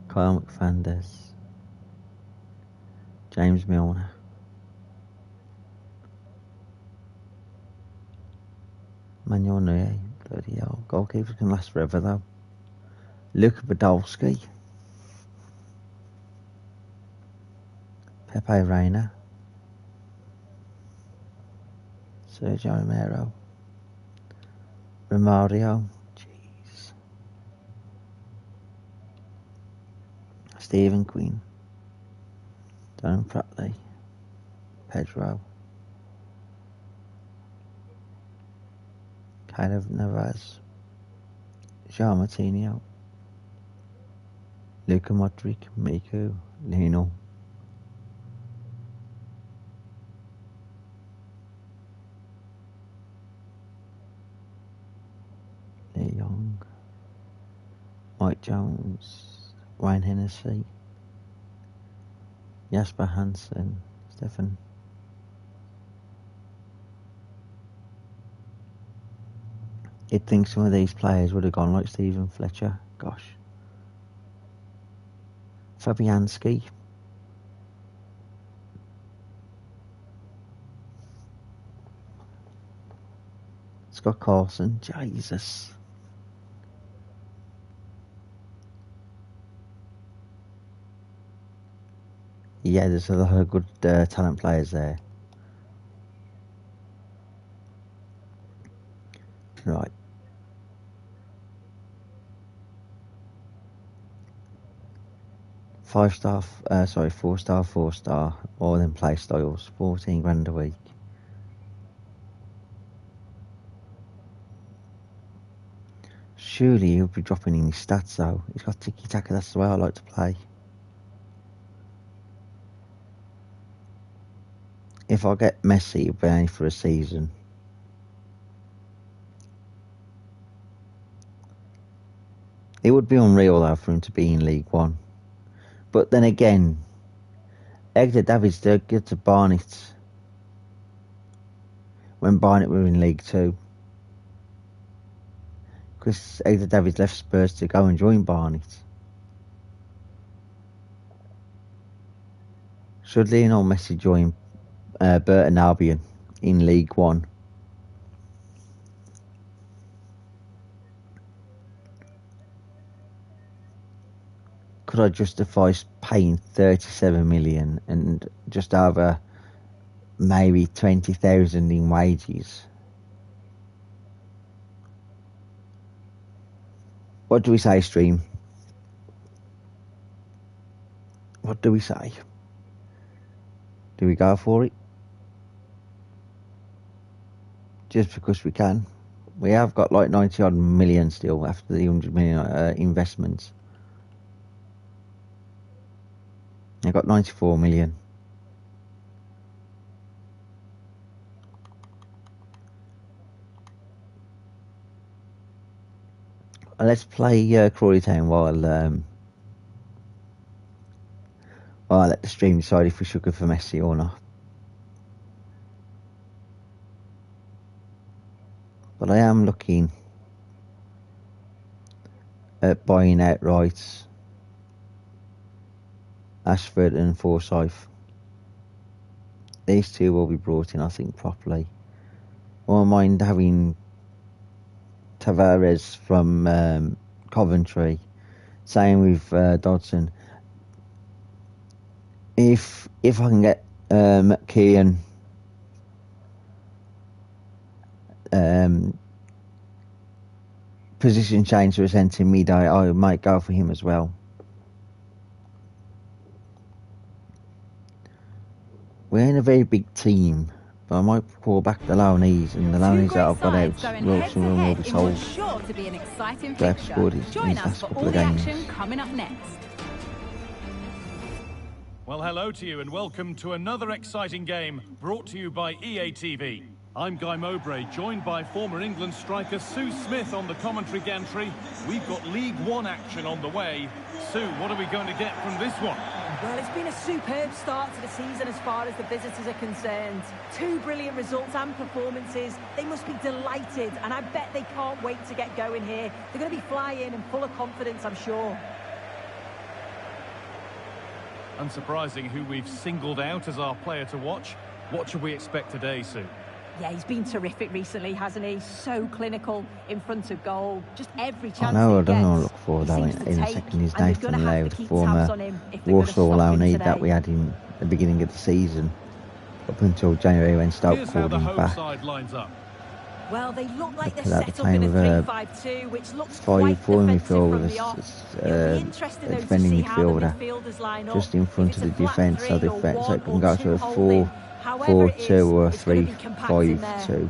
Kyle McFanders. James Milner. Manuel Neuer. Bloody hell. Goalkeepers can last forever though. Luka Podolski. Pepe Reina. Sergio Romero. Romario. Jeez. Stephen Quinn. Darren Pratley. Pedro. Caleb Navas. Jean Martinho. Luka Modric. Miku. Lino. Lee Young. Mike Jones. Wayne Hennessy. Jasper Hansen. Stefan. You'd think some of these players would have gone like Stephen Fletcher. Gosh. Fabianski. Scott Carson. Jesus. Yeah, there's a lot of good talent players there. Right. Four star, all them play styles, 14 grand a week. Surely he'll be dropping in his stats though. He's got tiki-taka, that's the way I like to play. If I get Messi, it'll be only for a season. It would be unreal though for him to be in League One. But then again, Edgar Davids did good to Barnet when Barnet were in League Two. Because Edgar Davids left Spurs to go and join Barnet. Should Lionel Messi join Burton Albion in League One? Could I justify paying 37 million and just over maybe 20,000 in wages? What do we say, stream? What do we say? Do we go for it? Just because we can. We have got like 90 odd million still after the 100 million investments. I got 94 million. Let's play Crawley Town while I let the stream decide if we should go for Messi or not. But I am looking at buying outright Ashford and Forsyth. These two will be brought in, I think, properly. I won't mind having Tavares from Coventry. Same with Dodson. If I can get Kean position change to a centre mid, I might go for him as well. We're in a very big team, but I might call back the Lownese, and the Lownese that I've got out, some of them will be sold. Sure to be an exciting They've fixture. scored in Join his us last for couple all of the games. action coming up next. Well, hello to you and welcome to another exciting game brought to you by EA TV. I'm Guy Mowbray, joined by former England striker Sue Smith on the commentary gantry. We've got League One action on the way. Sue, what are we going to get from this one? Well, it's been a superb start to the season as far as the visitors are concerned. 2 brilliant results and performances. They must be delighted, and I bet they can't wait to get going here. They're going to be flying and full of confidence, I'm sure. Unsurprising who we've singled out as our player to watch. What should we expect today, Sue? Yeah, he's been terrific recently, hasn't he? So clinical in front of goal. Just every chance I know, I he don't know gets, look for he that seems in to a take, second. Is and they're Nathan gonna have Lowe, to keep former tabs on him if they're gonna Warsaw stop him Lowney that today. we had in the beginning of the season, up until January when Stoke Here's how called the him home back. side lines up. Well, they look like Look they're at that, set up in a playing with 3-5-2, which looks 4 quite defensive midfield from with the off. a It'll be interesting though to defending see how the midfielder midfielders line up. just in front If of it's the a flat defence, so three or so it can one go or to a two holding. However it 4-4-2 is, or it's gonna be compact in there. 3-5-2.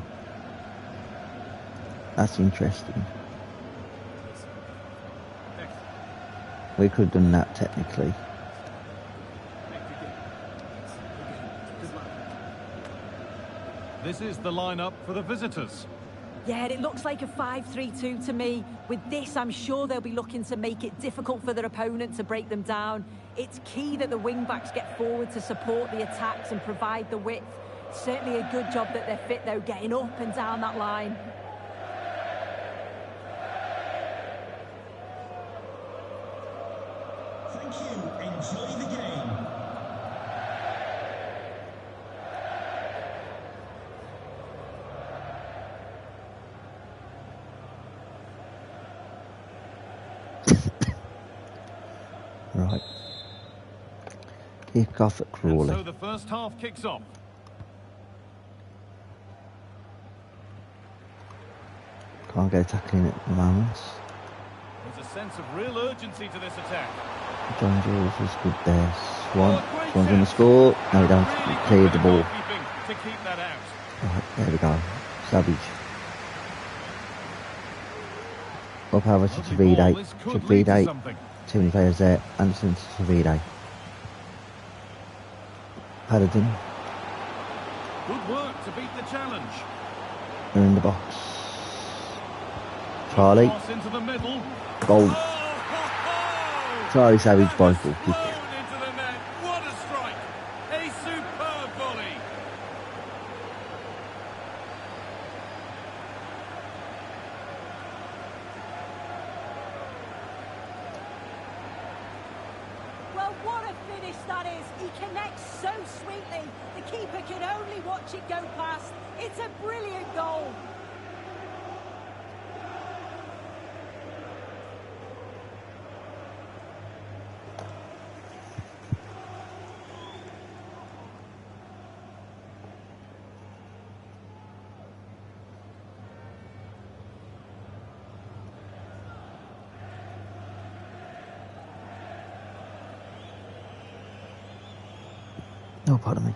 That's interesting. We could have done that technically. This is the lineup for the visitors. Yeah, it looks like a 5-3-2 to me. With this, I'm sure they'll be looking to make it difficult for their opponent to break them down. It's key that the wing-backs get forward to support the attacks and provide the width. Certainly a good job that they're fit, though, getting up and down that line. Thank you. Enjoy the game. Right. Kick off at And Crawley. so the first half kicks off. Can't get a tackle in at the moment. There's a sense of real urgency to this attack. John Jules was good there. Swan. Oh, great Swan's going to chance. score. No, he don't. Really He cleared the good ball. goalkeeping to keep that out. Right, there we go. Savage. Up over to Lovely ball. Tavide. This could lead to Tavide. something. Too many players there. Anderson to Tavide. Paddington. Good work to beat the challenge. They're in the box. Charlie. Cross into the middle. Goal. Oh, ho, ho! Charlie Savage by goal kick. Blown into the net. What a strike! A superb volley. Well, what a finish that is. He connects so sweetly. The keeper can only watch it go past. It's a brilliant goal. No, pardon me.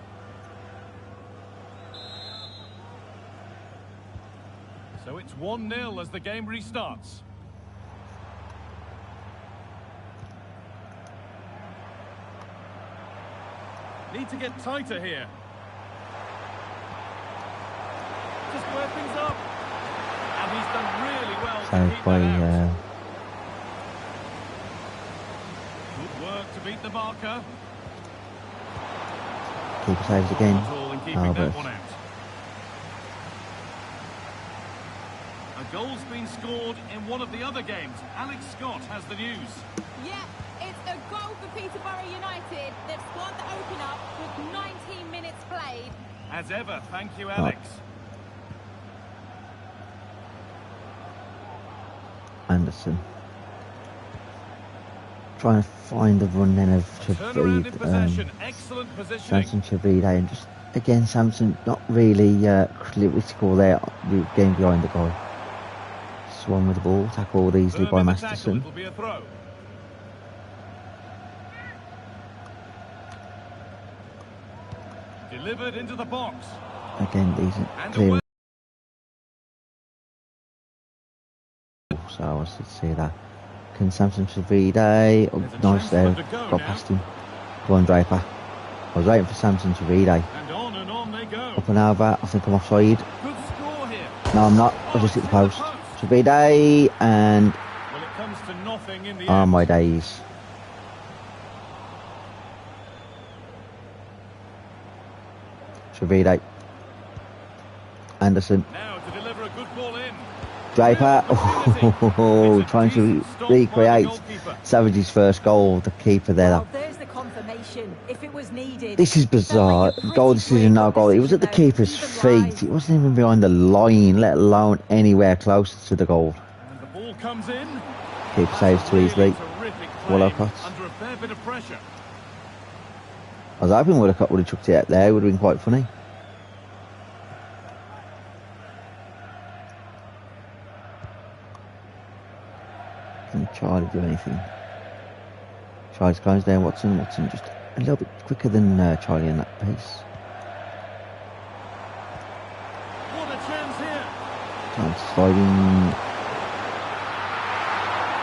So it's 1-0 as the game restarts. Need to get tighter here. Just square things up. And he's done really well to Saved keep by that out. Good work to beat the marker. keeper saves again. Not all in keeping Albert. that one out. A goal's been scored in one of the other games. Alex Scott has the news. Yeah, it's a goal for Peterborough United. They've scored the open up with 19 minutes played. As ever, thank you, Alex. Anderson. Trying to find the run then of Turn around in possession. Chavide, Excellent positioning. Samson Chavide, and just again Samson not really critical there, getting behind the goal. Swan with the ball, tackled easily by Firm in the tackle, Masterson. it'll be a throw. Delivered into the box. Again, decent And clear. away. So I was to see that. Can Samson Chavide, oh, There's a nice chance there, for them to go got now. past him. Go on, Draper. I was waiting for Samson Chavide. And on they go. Up and over, I think I'm offside. Good score here. No, I'm not. I just hit the post. Chavide, and Well, it comes to nothing in the oh end. my days. Chavide. Anderson. Now to deliver a good ball in. Draper. Oh, It's a trying to decent stop by the recreate goalkeeper. Savage's first goal. The keeper there. Well, there's the confirmation. If it was needed. This is bizarre. Felt like a Goal pretty decision, no clear goal. It was at the decision, keeper's though. Even feet. live. It wasn't even behind the line, let alone anywhere closer to the goal. And the ball comes in. Keeper saves too easily. Terrific Walcott. play under a fair bit of pressure. I was hoping Walcott would have chucked it out there. It would have been quite funny. Can Charlie do anything? Charlie's goes there. Watson just a little bit quicker than Charlie in that pace. What a chance here. Chance sliding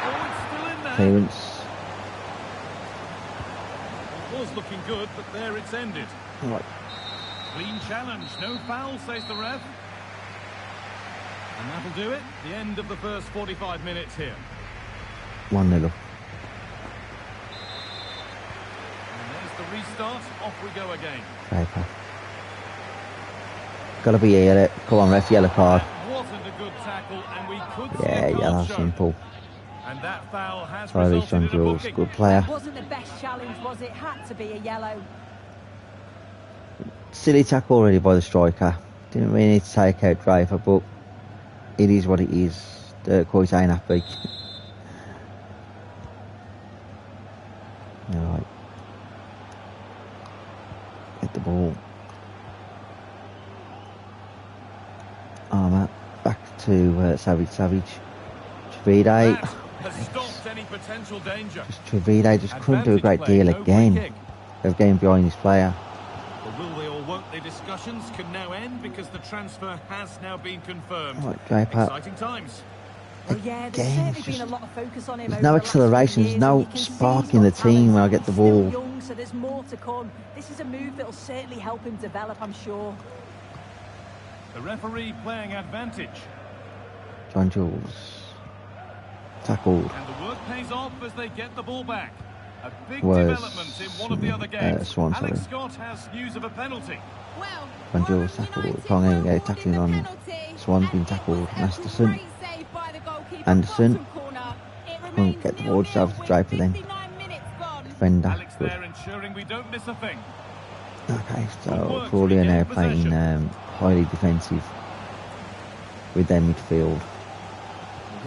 Oh, it's still in there. clearance. It was looking good, but there it's ended. Right. Clean challenge, no foul, says the ref. And that'll do it. The end of the first 45 minutes here. 1-0 up. And there's the restart. Off we go again. Draper. Gotta be here. Come on, ref, yellow card. That wasn't a good tackle, and we could see Yeah, a goal yellow, shown. simple. And that foul has Sorry, resulted John in a Jules, booking. good player. Wasn't the best challenge, was it? Had to be a yellow. Silly tackle already by the striker. Didn't really need to take out Draper, but it is what it is. Quite ain't happy. Alright. Get the ball. Armour. Back to Savage. Trevide. That has stopped any potential danger. Trevide just couldn't do a great deal again of getting behind his player. The will they or won't they discussions can now end because the transfer has now been confirmed. Right, Draper. Exciting times. Well, yeah, there's certainly been a lot of focus on him. There's no acceleration, there's no spark in the team when I get the ball. Still young, so there's more to come. This is a move that will certainly help him develop, I'm sure. The referee playing advantage. John Jules. Tackled. And the work pays off as they get the ball back. A big Was development in one of the other games. Swan, Alex Scott has news of a penalty. Well, John Jules tackled. Can't even get a tackling on. Swan's been tackled. Masterson. Anderson. Couldn't get the ball just over to Draper then. Defender. Alex Good. there ensuring we don't miss a thing. Okay, so Crawley are now playing highly defensive with their midfield.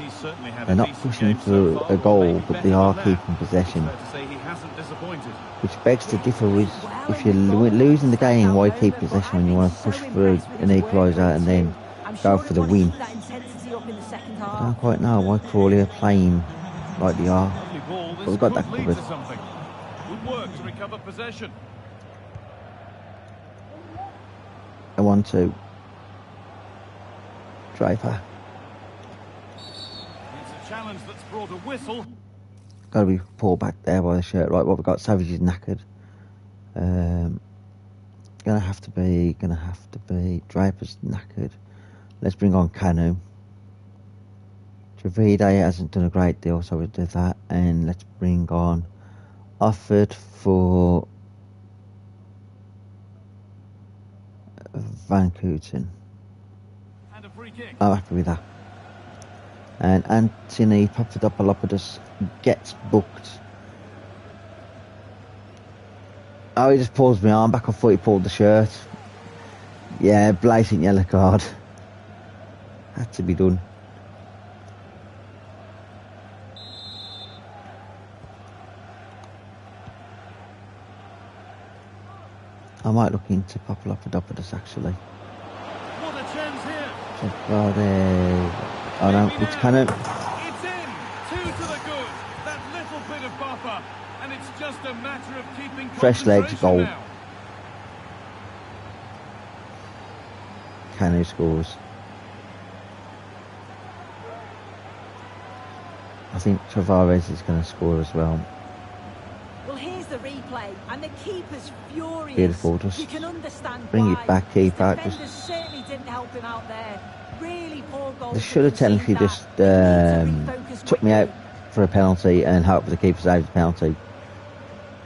He's certainly had They're a not decent pushing game for so far, a goal, maybe but better they are than that. keeping possession. Fair to say he hasn't disappointed. Which begs to differ with if you're losing the game, why keep possession when you want to push for an equaliser and then go for the win? I don't quite know why Crawley are playing like they are. Lovely ball. This But we've got that could lead covered. to something. Good work to recover possession. I want to. Draper. It's a challenge that's brought a whistle. Got to be pulled back there by the shirt. Right, what we've got, Savage is knackered. Gonna have to be. Draper's knackered. Let's bring on Canu. Trevide hasn't done a great deal, so we'll do that. And let's bring on Offord for Van Kooten. And a free kick. I'm happy with that. And Anthony Papadopoulos gets booked. Oh, he just pulls my arm back. I thought he pulled the shirt. Yeah, blatant yellow card. Had to be done. I might look into Papadopoulos actually. What a chance here. Oh no, it's kind of. It's in. 2 to the good. That little bit of buffer. And it's just a matter of keeping Fresh legs, concentration goal. now. Canu scores. I think Tavares is going to score as well. Well, here's the replay, and the keeper's furious. Beautiful, just you can understand bring it why. back, keeper. His defenders Just certainly didn't help him out there. Really poor goal. they should have technically just took me out for a penalty and hoped the keeper saved the penalty.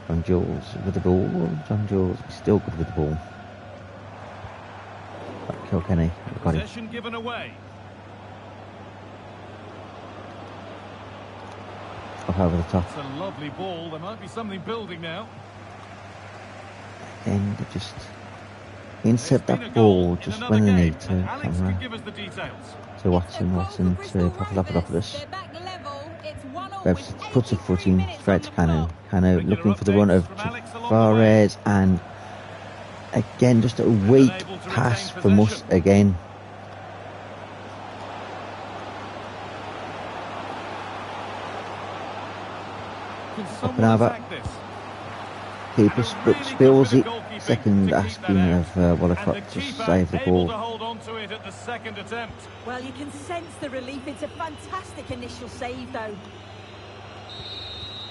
John Jules with the ball. John Jules is still good with the ball. Kilkenny, got it. Possession given away. Up over the top. It's a lovely ball. There might be something building now. And they just intercept It's been that a goal ball in just another when they game, need to. and Alex Camera can give us the details. to Watson to Papadopoulos. Rebs puts a foot in straight to Canu. Canu looking for the run of Tavares, and again just a weak pass from us again. Can Up and someone over. attack this? Keeper spills it. Second asking of And Wallacott the to keeper save the able to ball. hold on to it at the second attempt. Well, you can sense the relief. It's a fantastic initial save, though.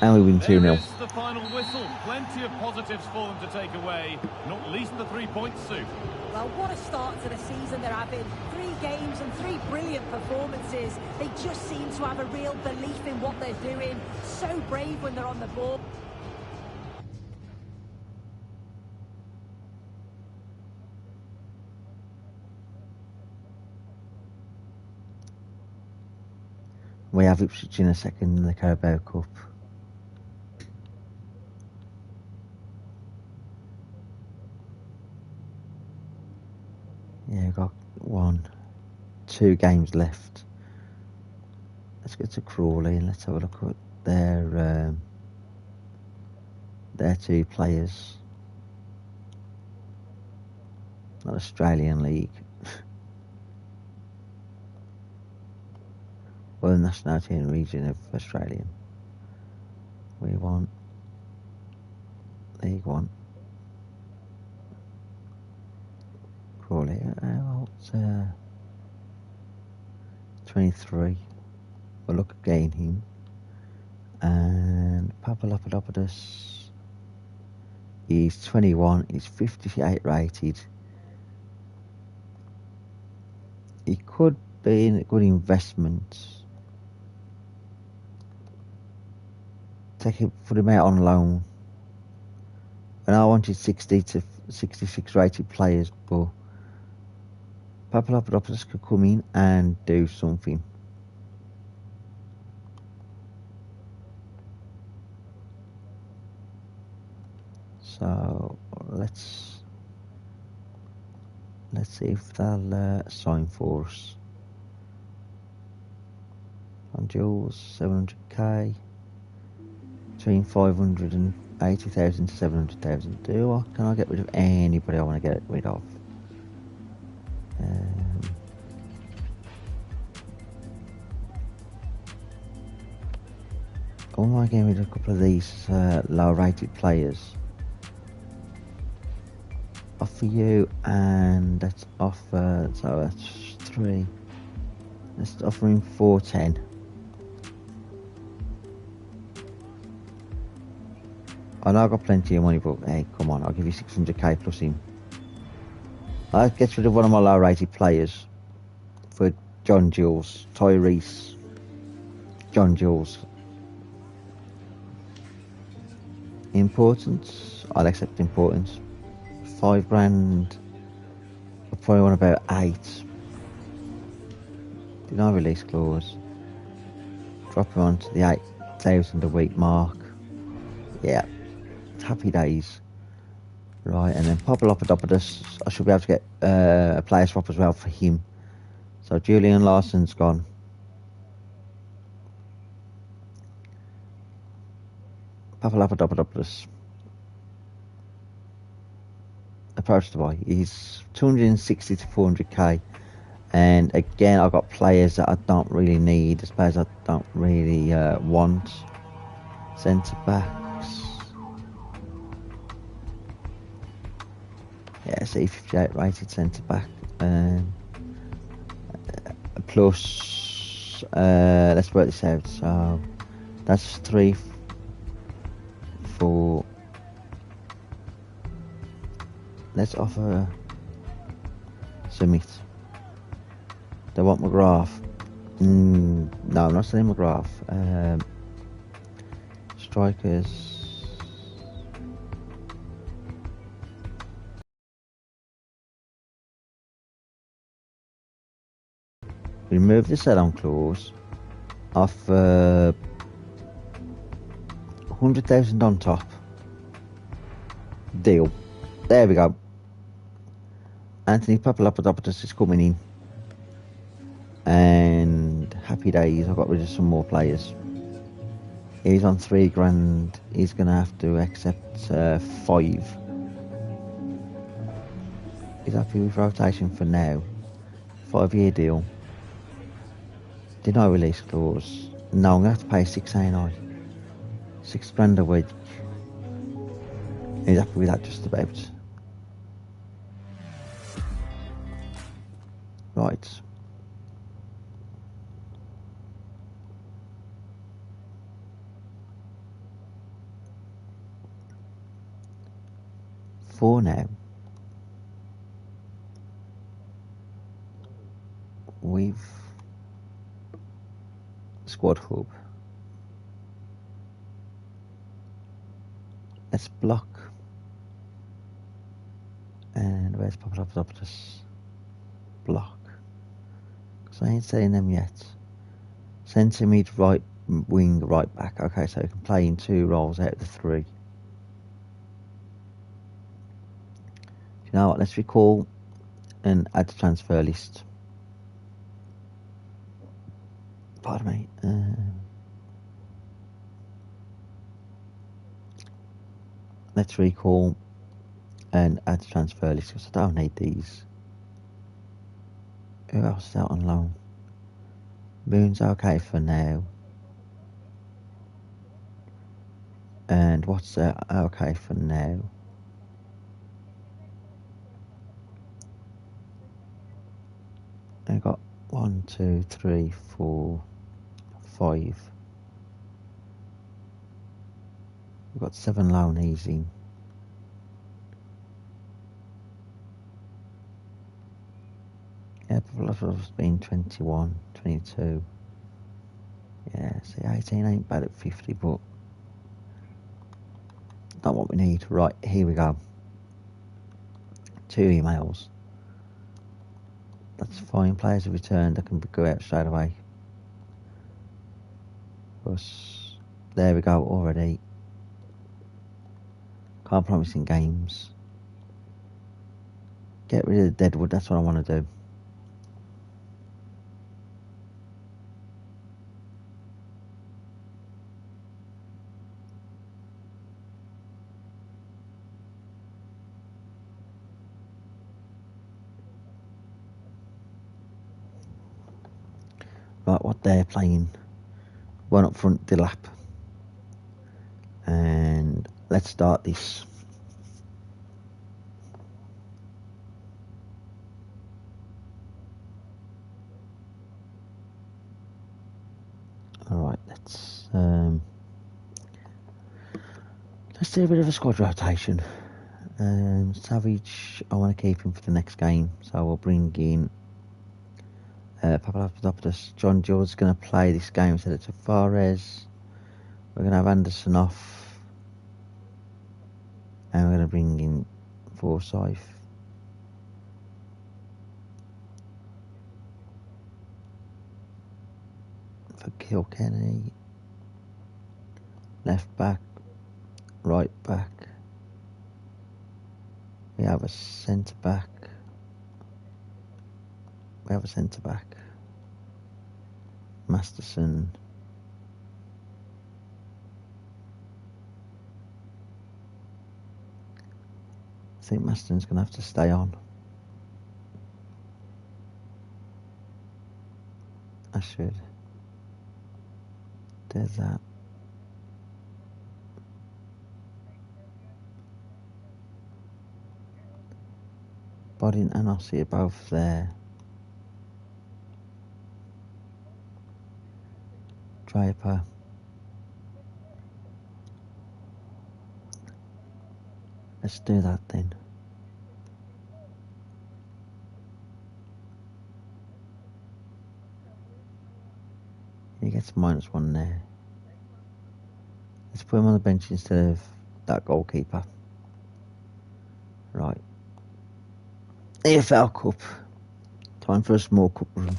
And we win 2-0. There is the final whistle. Plenty of positives for them to take away. Not least the 3 points, Sue. Well, what a start to the season they're having. 3 games and 3 brilliant performances. They just seem to have a real belief in what they're doing. So brave when they're on the ball. We have Ipswich in a second in the Carabao Cup. Yeah, we've got 2 games left. Let's get to Crawley and let's have a look at their 2 players. Not Australian League. Well, the nationality and region of Australian. We want League 1. Crawley, well, it's 23. We'll look again him. And Papadopoulos, he's 21, he's 58 rated. He could be a good investment. Put him out on loan. And I wanted 60 to 66 rated players, but Papadopoulos could come in and do something. So let's see if they'll sign for us. On Jules, 700k, between 580,000 to 700,000. Can I get rid of anybody I want to get rid of? I want to get rid of a couple of these low-rated players. Offer you, and let's offer. So that's 3. Let's offer him 410. I know I've got plenty of money, but hey, come on, I'll give you 600k plus him. I'll get rid of one of my low-rated players for John Jules, Tyrese, John Jules. Importance, I'll accept importance. 5 grand. I probably want about 8. Did I release clause? Drop him onto the 8,000 a week mark. Yeah, it's happy days. Right, and then Papadopoulos, I should be able to get a player swap as well for him. So Julian Larson's gone. Papadopoulos. Approach to buy. He's 260 to 400k. And again, I've got players that I don't really need. There's players I don't really want. Centre backs. Yeah, see, 58 rated centre back. Plus, let's work this out. So that's 3, 4. Let's offer Submit. They want McGrath. No, I'm not selling McGrath. Strikers. Remove the sell-on clause. Offer 100,000 on top. Deal. There we go. Anthony Papadopoulos is coming in. And happy days, I got rid of some more players. He's on 3 grand. He's going to have to accept 5. He's happy with rotation for now. 5-year deal. Deny release clause. No, I'm going to have to pay 6, ain't I? 6 grand a week. He's happy with that just about. Right. For now, we've squad hub. Let's block. And where's Papadopoulos? Block. Because I ain't selling them yet. Centre mid, right wing, right back. Okay, so he can play in 2 roles out of the 3. Do you know what? Let's recall and add to transfer list. Pardon me. Let's recall and add to transfer list because I don't need these. Who else is out on loan? Moon's okay for now. And what's okay for now? I got 1, 2, 3, 4, 5. We've got 7 loanees in. Yeah, but a lot of us been 21, 22. Yeah, see, 18 ain't bad at 50, but not what we need. Right, here we go. 2 emails. That's fine. Players have returned. I can go out straight away. Plus, there we go already. Can't promise in games. Get rid of the deadwood. That's what I want to do. Right, what they're playing. One up front, Dilap. And let's start this. Alright, let's do a bit of a squad rotation. Savage, I want to keep him for the next game, so we'll bring in Papadopoulos. John George's going to play this game, set it to Fares. We're going to have Anderson off, and we're going to bring in Forsyth. For Kilkenny. Left back, right back. We have a centre back. Masterson. I think Masterson's going to have to stay on. I should. There's that. Bodin and Ossie are both there. Draper. Let's do that then. He gets -1 there. Let's put him on the bench instead of that goalkeeper. Right. AFL Cup. Time for a small cup run.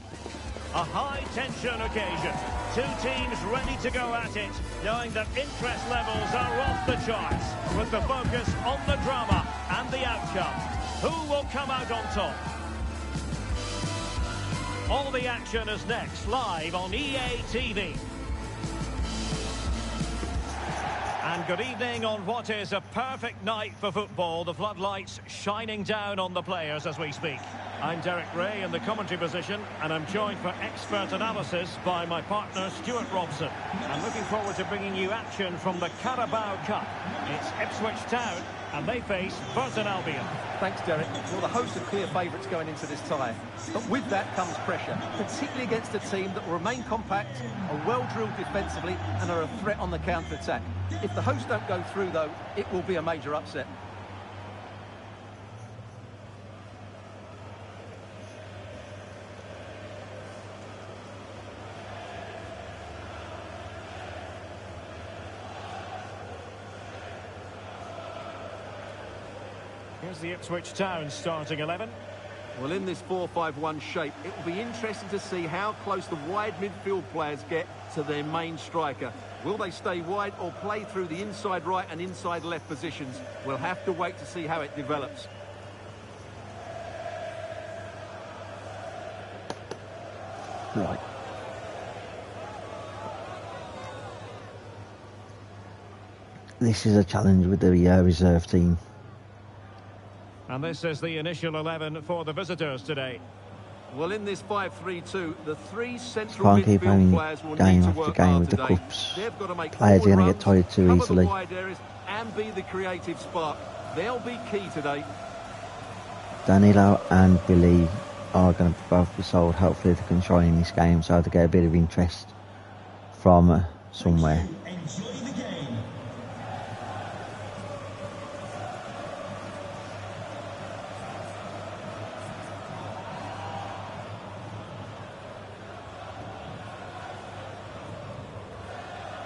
A high-tension occasion. 2 teams ready to go at it, knowing that interest levels are off the charts, with the focus on the drama and the outcome. Who will come out on top? All the action is next, live on EA TV. And good evening on what is a perfect night for football. The floodlights shining down on the players as we speak. I'm Derek Ray in the commentary position, and I'm joined for expert analysis by my partner Stuart Robson. I'm looking forward to bringing you action from the Carabao Cup. It's Ipswich Town, and they face Burton Albion. Thanks, Derek. Well, the hosts are clear favourites going into this tie. But with that comes pressure, particularly against a team that will remain compact, are well-drilled defensively, and are a threat on the counter-attack. If the hosts don't go through, though, it will be a major upset. Here's the Ipswich Town starting 11. Well, in this 4-5-1 shape, it will be interesting to see how close the wide midfield players get to their main striker. Will they stay wide or play through the inside right and inside left positions? We'll have to wait to see how it develops. Right. This is a challenge with the reserve team. And this is the initial 11 for the visitors today. Well, in this 5-3-2, the three central Can't keep midfield having players will game need to after work game hard with the today. cups. They've got to make Players are forward going to runs, get tired too cover easily. the wide areas, and be the creative spark. They'll be key today. Danilo and Billy are going to both be sold. Hopefully they can shine in this game so they get a bit of interest from somewhere. Enjoy the game.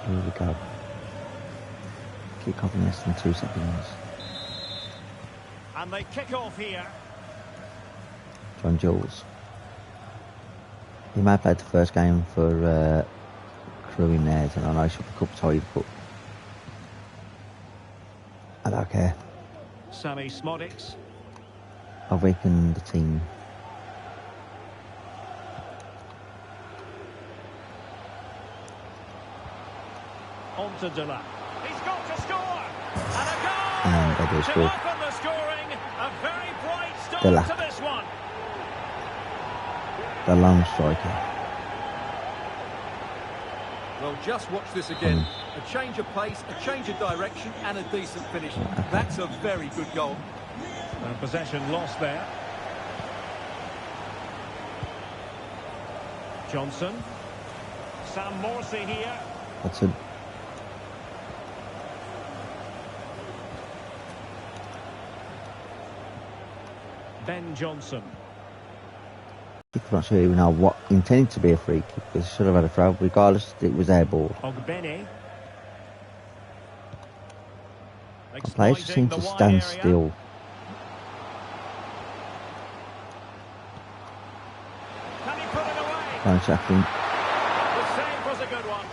Here we go. Kick off in less than 2 seconds. And they kick off here. John Jules. He might play the first game for Crew in there, and I know he'll be cup tied, but I don't care. Sammy Smodics. I've weakened the team. On to Dela. He's got to score! And a goal! And they do To score. open the scoring. A very bright start Dela. to this one. The long striker. Well, just watch this again. A change of pace, a change of direction, and a decent finish. That's a very good goal. And possession lost there. Johnson. Sam Morsey here. That's it. Ben Johnson. I'm not sure even know what intended to be a free kick, because he should have had a throw, regardless it was their ball. Ogbene. The players just seem to stand still. Can he put it away? Trying to actually The save was a good one.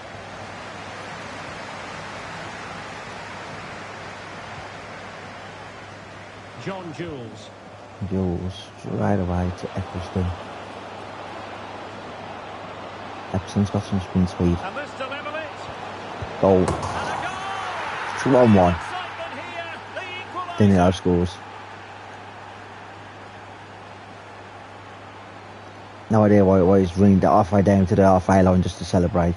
John Jules. Jules right away to Eccleston. Eccleston's got some spin speed. And this delivered it. Goal. And a goal! It's 1-1. Excitement here. The equaliser. Danilo scores. No idea why he's running the halfway down to the halfway line just to celebrate.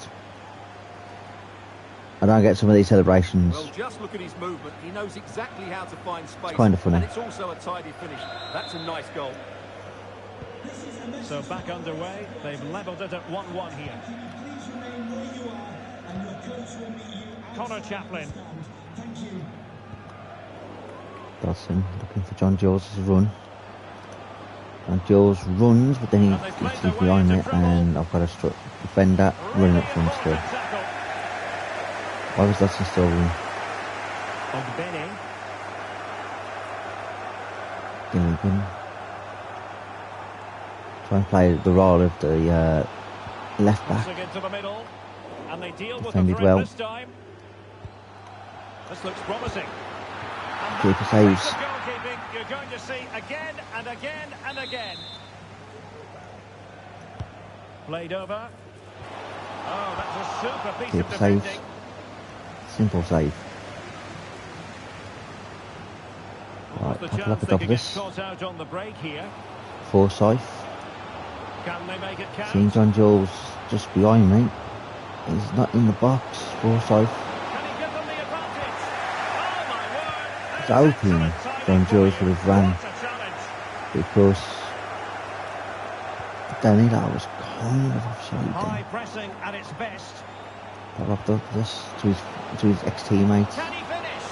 I don't get some of these celebrations. Well, just look at his movement. He knows exactly how to find space. It's kind of funny. And it's also a tidy finish. That's a nice goal. So back underway. They've levelled it at 1-1 here. Please remain where you are, and your coach will meet you Connor outside Chaplin. the stand. Thank you. Dodson looking for John Jules' run. And Jules runs, but then And they he played gets their way behind into it, trouble. and I've got a defender running up front still. Important tackle. Why was Dodson still running? Ogbene. Gilligan. Try and play the role of the left back. Passing into the middle. And they deal with the Defended threat well. this time. This looks promising. And Keeper that saves. type of goalkeeping you're going to see again and again and again. Played over. Oh, that's a super piece Keeper of defending. saves. Simple save. Right, The tackle chance up the they top could of get this. caught out on the break here. Forsyth. Can they make it count? Seeing John Jules just behind me. He's not in the box. Forsyth. Can he give them the advantage? Oh my word! It's open. John Jules would have ran What a challenge! because Danilo was kind of offside High then. pressing at its best. I locked up this to his ex-teammates. Can he finish?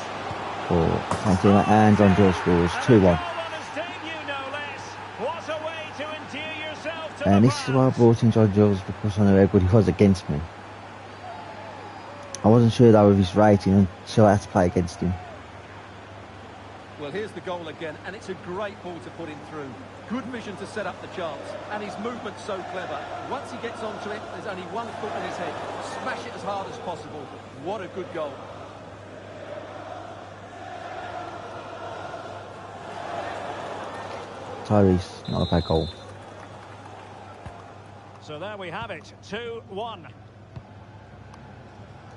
And John Jules scores 2-1. Goal on his debut, no less. What a way to endear yourself to And the this is why I fans. brought in John Jules, because I know how good he was against me. I wasn't sure though of his rating until I had to play against him. Well, here's the goal again, and it's a great ball to put him through. Good vision to set up the chance, and his movement's so clever. Once he gets onto it, there's only one thought in his head. Smash it as hard as possible. What a good goal. Tyrese, not a bad goal. So there we have it, 2-1.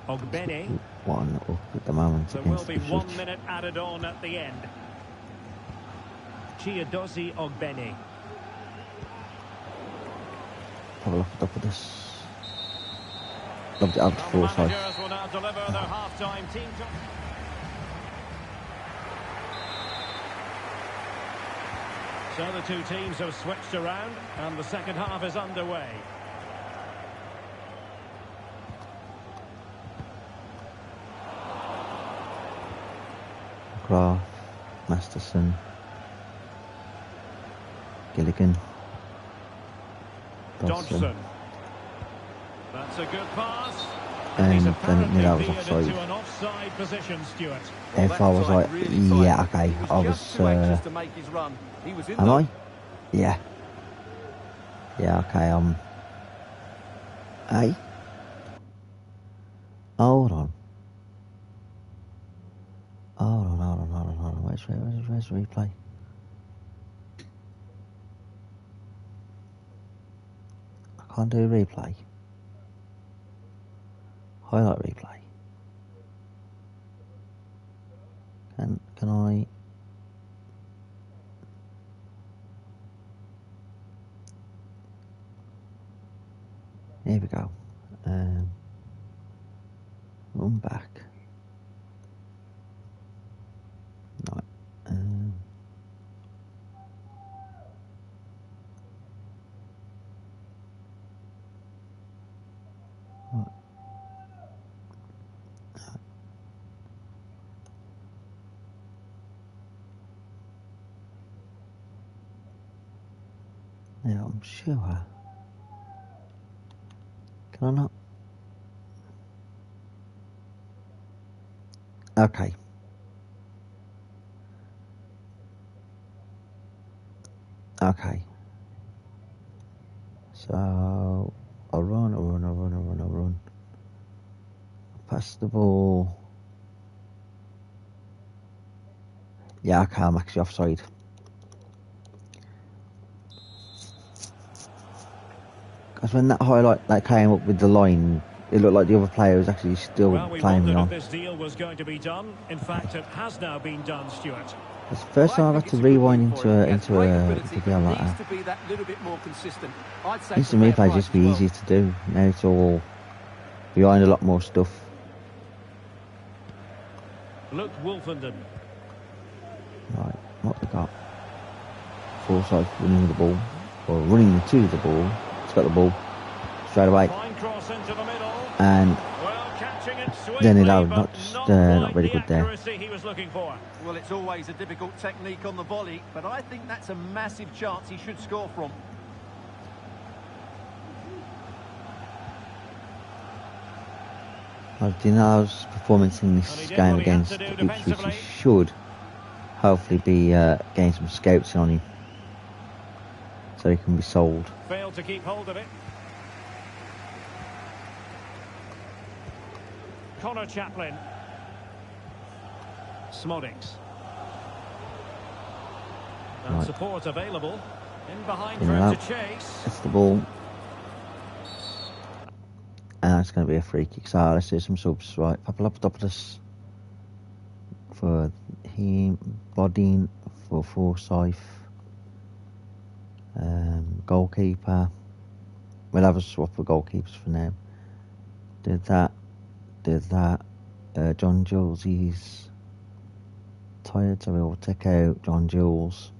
Ogbene. 1 up at the moment. There will be 1 minute added on at the end. Chiedozie Ogbene. Have a look at the top of this. Loved it out to The Forsyth. managers will now deliver their half-time team talk. So the two teams have switched around and the second half is underway. Graf, Masterson, Gilligan, Dodgson. That's a good pass. and He's then apparently that was veered offside. into an offside position, Stuart. If I was like, yeah, okay, I was, too anxious to make his run. He was in am the... I? Yeah. Yeah, okay, hey? Hold on. Hold on. Where's the replay? I can't do replay. Highlight replay. Can I? Here we go. Run back. Right. Right. Now I'm sure. Can I not? Okay. Okay. So I'll run. Pass the ball. Yeah, okay, I'm actually offside. Because when that highlight that came up with the line, it looked like the other player was actually still Well, we playing wondered me if on. this deal was going to be done. In fact, it has now been done, Stuart. It's the first time I've had to rewind into a video like that. To be that little bit more consistent. I'd say Instant replay just be easy to do. Now it's all behind a lot more stuff. Luke Wolfenden. Right, what we got? Forsyth running the ball, or running to the ball. It's got the ball straight away, Fine cross into the middle. and Well, catching it sweetly, then it out. but Not very quite the good there. accuracy he was looking for. Well, it's always a difficult technique on the volley, but I think that's a massive chance he should score from. Dinar's performance in this game against Ipswich should hopefully be getting some scouts on him, so he can be sold. Failed to keep hold of it. Connor Chaplin. Smodics. And Right. support available. In behind for Dinar him to chase. That's the ball. And it's going to be a free kick. So let's do some subs. Right, Papadopoulos for him, Bodine for Forsyth, goalkeeper. We'll have a swap of goalkeepers for now. Did that. John Jules, he's tired, so we'll take out John Jules.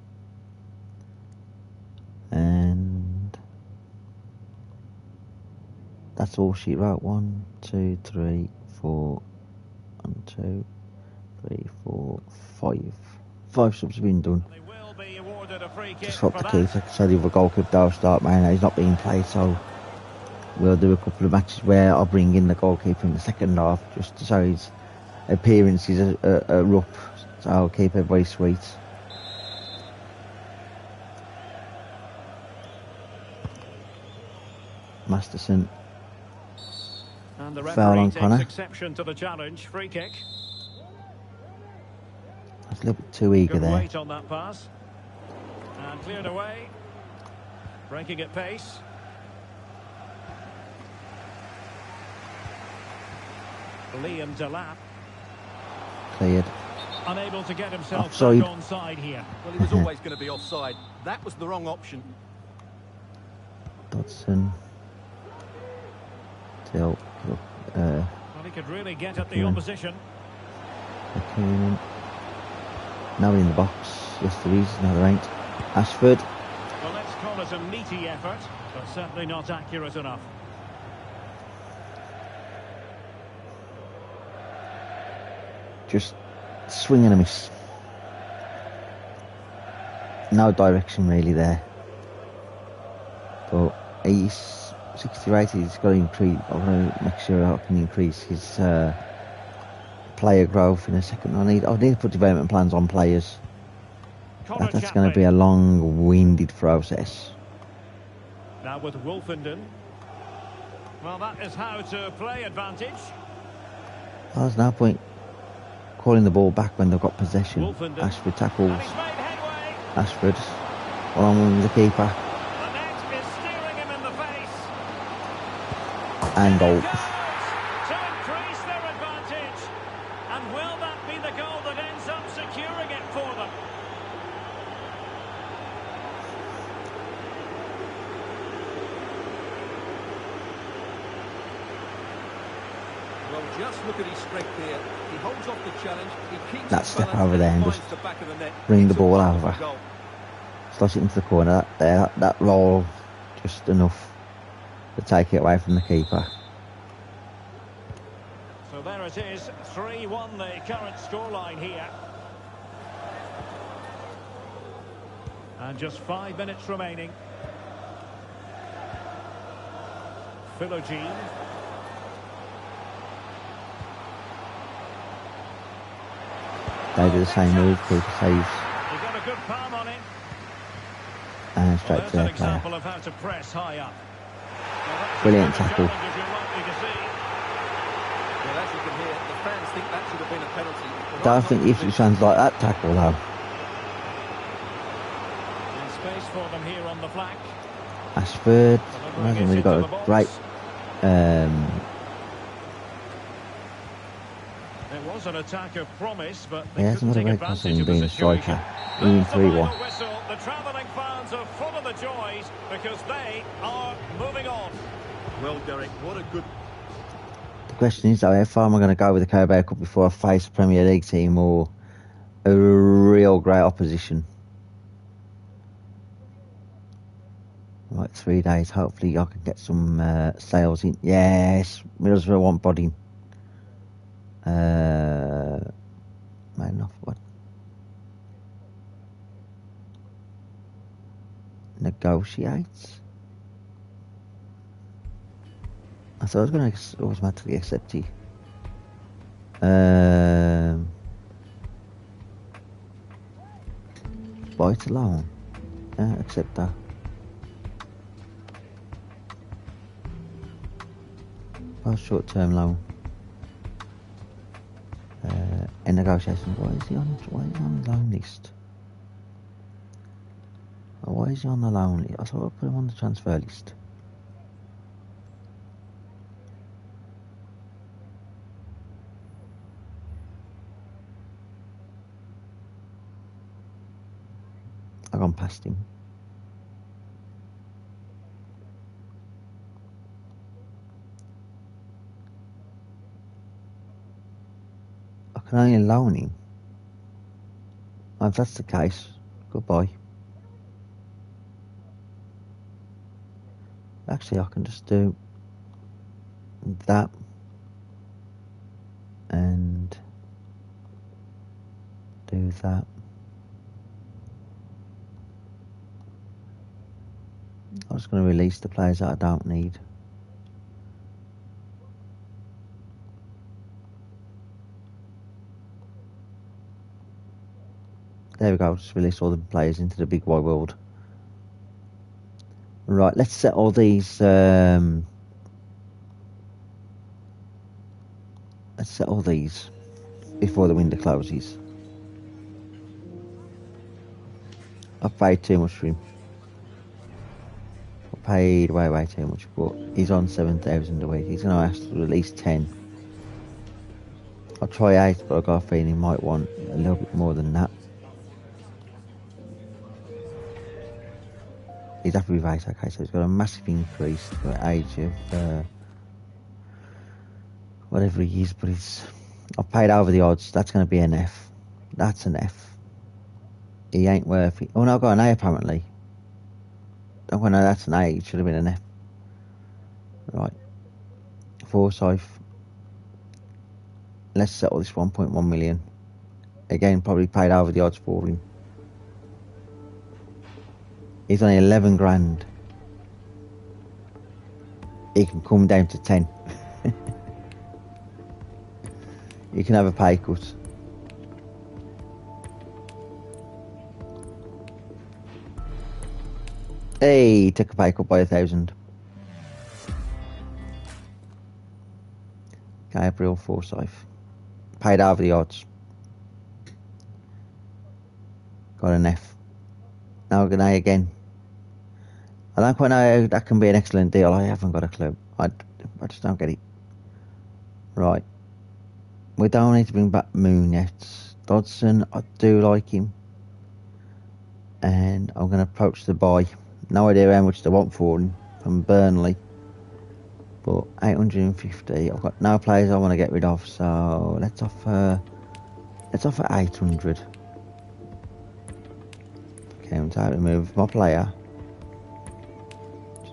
And that's all she wrote. 1, 2, 3, 4. 1, 2, 3, 4, 5. 5 subs have been done. They will be awarded a free kick Just swap for the that. keeper, so the other goalkeeper will start, man. He's not being played, so we'll do a couple of matches where I'll bring in the goalkeeper in the second half, just so his appearances are up, So I'll keep everybody sweet. Masterson. And the Foul referee on takes Connor. exception to the challenge. Free kick. I was a little bit too eager Good there. weight on that pass. And cleared away. Breaking at pace. Liam Delap. Cleared. Unable to get himself Offside. back onside here. Well, he was always going to be offside. That was the wrong option. Dodson. Till. Well, he could really get at the Yeah. opposition. Keenan. Nobody in the box. Yes, there is. No, there ain't. Ashford. Well, let's call it a meaty effort, but certainly not accurate enough. Just swing and a miss. No direction really there. But he's 68. He's got to increase. I want to make sure I can increase his player growth in a second. I need to put development plans on players. Connor That's going to be Chaplin. a long-winded process. Now with Wolfenden. Well, that is how to play advantage. There's no point calling the ball back when they've got possession. Wolfenden. Ashford tackles. And he's made headway. Ashford. Along with the keeper. The net is steering him in the face. And goal. Goes to increase their advantage. And will that be the goal that ends up securing it for them? Well, just look at his strength here. He holds off the challenge. He keeps That his step balance over there and finds just the back of the net. bring the It's a ball wonderful over. goal. Slosh it into the corner. That roll, just enough to take it away from the keeper. So there it is, 3-1 the current scoreline here. And just 5 minutes remaining. Philogene. They do the same move. Keeper saves. He got a good palm on it. And Well, straight there's to an their player. example of how to press high up. Well, that's Brilliant as good a tackle. challenge as you're likely to see. Well, as you can hear, the fans think that should have been a penalty. But Don't I'm think not if convinced. fans like that tackle though. And space for them here on the flank. Ashford Delivering hasn't it really got into a the box. great. It was an attack of promise, but He they hasn't couldn't got a take great confidence advantage in of the being a situation. striker. Even That's the final 3-1. whistle. The travelling fans are full of the joys because they are moving on. Well, Derek, what a good... The question is though, how far am I going to go with the Carabao Cup before I face a Premier League team or a real great opposition? Like 3 days, hopefully I can get some sales in. Yes, Middlesbrough want body. Man off what? Negotiates? I thought I was going to automatically accept you. Buy to loan. Yeah, accept that. Oh, short-term loan. In negotiations, why is he on the loan list? Oh, why is he on the loan list? I thought I put him on the transfer list. I've gone past him. I can only loan him. Well, if that's the case, goodbye. Actually, I can just do that and do that. I'm just going to release the players that I don't need. There we go. Just release all the players into the big wide world. Right, let's set all these. Let's set all these before the window closes. I've paid too much for him. I paid way too much, but he's on 7,000 a week. He's going to ask for at least 10. I'll try 8, but I've got a feeling he might want a little bit more than that. He's happy with 8, okay, so he's got a massive increase for the age of whatever he is, but I've paid over the odds. That's going to be an F. That's an F. He ain't worth it. Oh no, I've got an A apparently. Oh no, that's an A. It should have been an F. Right. Forsyth. Let's settle this 1.1 million. Again, probably paid over the odds for him. He's only 11 grand. He can come down to 10. You can have a pay cut. Hey, took a pay cut by 1,000. Gabriel Forsyth. Paid over the odds. Got an F. Now an A again. I don't quite know how that can be an excellent deal. I haven't got a clue. I just don't get it. Right. We don't need to bring back Moon yet. Dodson, I do like him. And I'm going to approach the buy. No idea how much they want for him from Burnley. But 850. I've got no players I want to get rid of, so let's offer 800. Okay, I'm time to remove my player.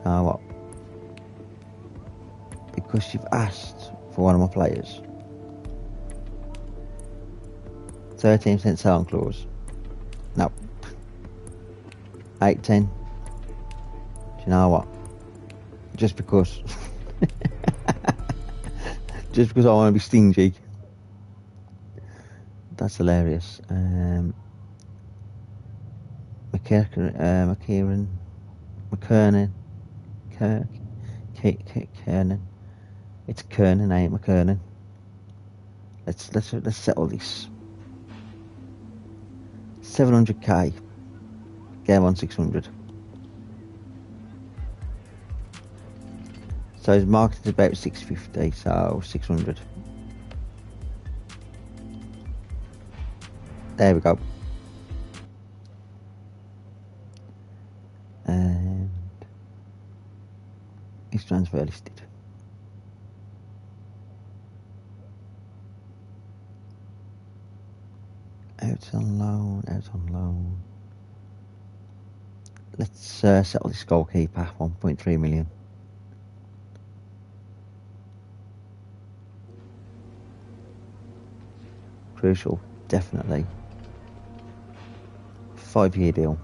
So what? Because you've asked for one of my players. 13% sell-on clause. No. 810. Do you know what? Just because. Just because I want to be stingy. That's hilarious. McKernan. It's Kernan, ain't McKernan. Let's settle this. 700k. Game on 600. So his market is about 650, so 600. There we go. And his transfer listed. Out on loan. Let's settle this goalkeeper, 1.3 million. Crucial, definitely. 5-year deal.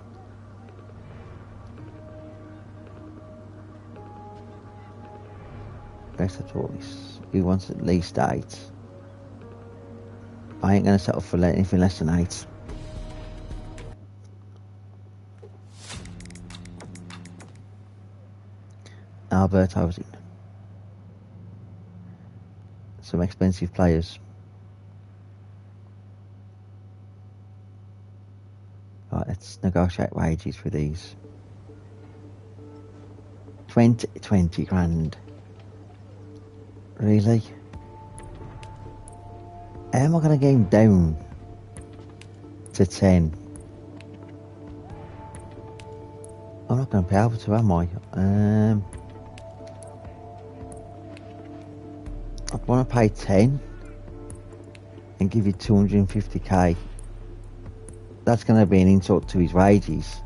Rest of all this. He wants at least 8. I ain't going to settle for anything less than 8. Alberto's. Some expensive players. Right, let's negotiate wages for these. 20 grand. Really? How am I going to get him down to 10? I'm not going to be able to, am I? I want to pay 10 and give you 250k. That's going to be an insult to his wages.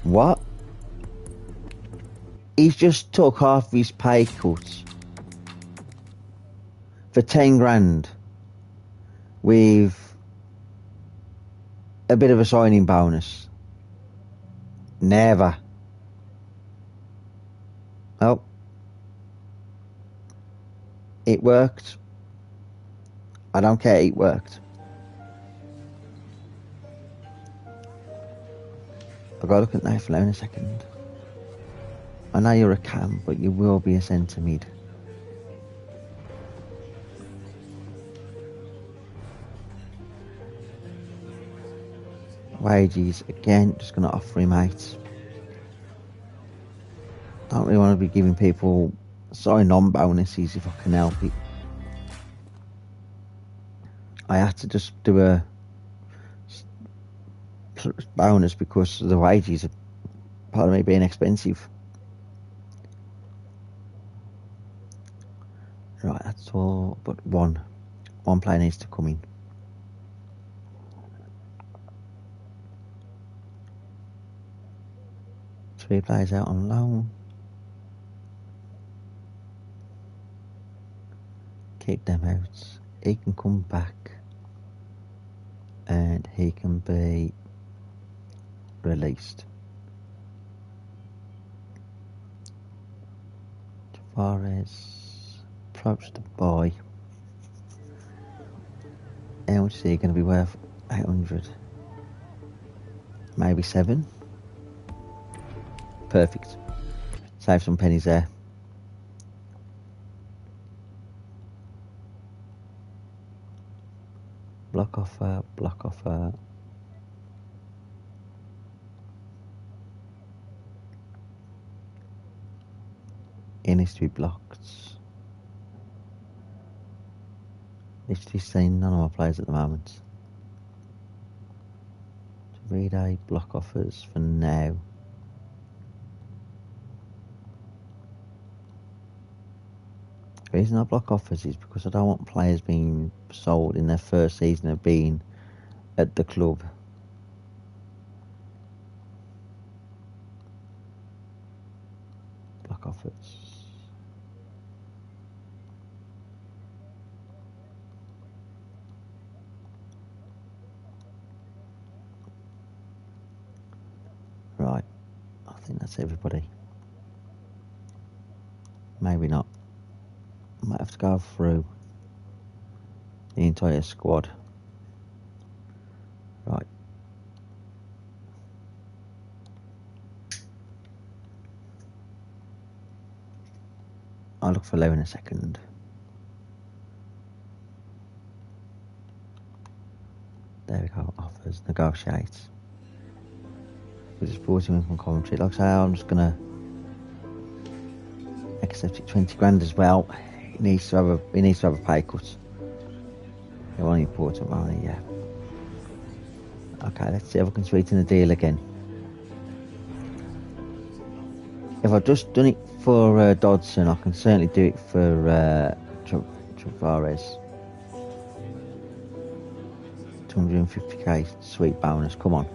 What? He's just took half his pay cut for 10 grand with a bit of a signing bonus. Never. Oh. It worked. I don't care, it worked. I've got to look at Nathan Lowe in a second. I know you're a cam, but you will be a centre mid. Wages, again, just going to offer him 8. Don't really want to be giving people sign-on bonuses if I can help it. I had to just do a bonus because the wages are part of me being expensive. Right, that's all but one player needs to come in. Three players out on loan. Keep them out. He can come back and he can be released. Tavares approach the buy. How much is he going to be worth? 800. Maybe 7. Perfect. Save some pennies there. Block offer, block offer. It needs to be blocked. Literally seeing none of my players at the moment. To read a block offers for now. The reason I block offers is because I don't want players being sold in their first season of being at the club. Block offers. Right, I think that's everybody. Maybe not. Might have to go through the entire squad. Right. I'll look for Lou in a second. There we go, offers, negotiate. We just brought him in from Coventry. Like I say, I'm just going to accept it 20 grand as well. He needs to have a pay cut. They're one important money, yeah. Okay, let's see if I can sweeten the deal again. If I've just done it for Dodson, I can certainly do it for Tavares. 250k, sweet bonus, come on.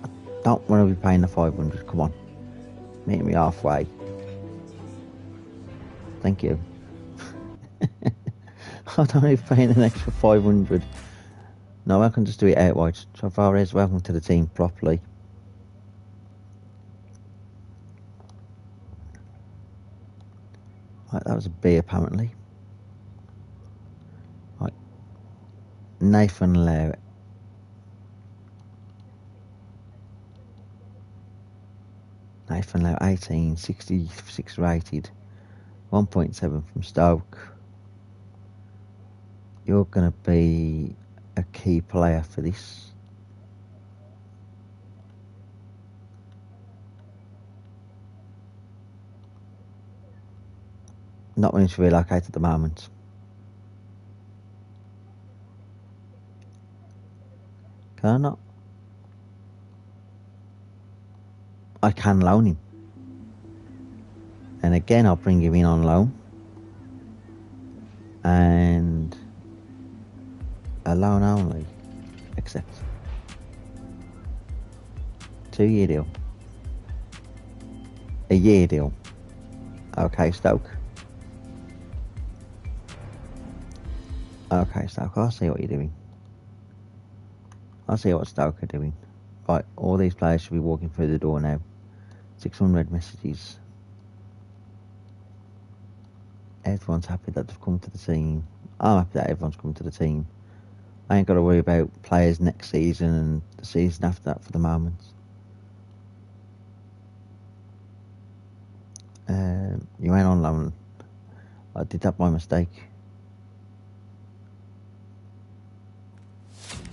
I don't want to be paying the 500, come on. Meet me halfway. Thank you. I don't want to be paying an extra 500. No, I can just do it outright. Tavares, welcome to the team properly. Right, that was a B apparently. Right. Nathan Lowe. Nathan Lowe, 18, 66 rated. 1.7 from Stoke. You're going to be a key player for this. Not willing to relocate at the moment. Can I not? I can loan him. And again, I'll bring him in on loan. And a loan only. Accept. 2-year deal. A year deal. Okay, Stoke. Okay, Stoke, I'll see what you're doing. I'll see what Stoke are doing. Right, all these players should be walking through the door now. 600 messages. Everyone's happy that they've come to the team. I'm happy that everyone's come to the team. I ain't got to worry about players next season and the season after that for the moment. You went on loan. I did that by mistake.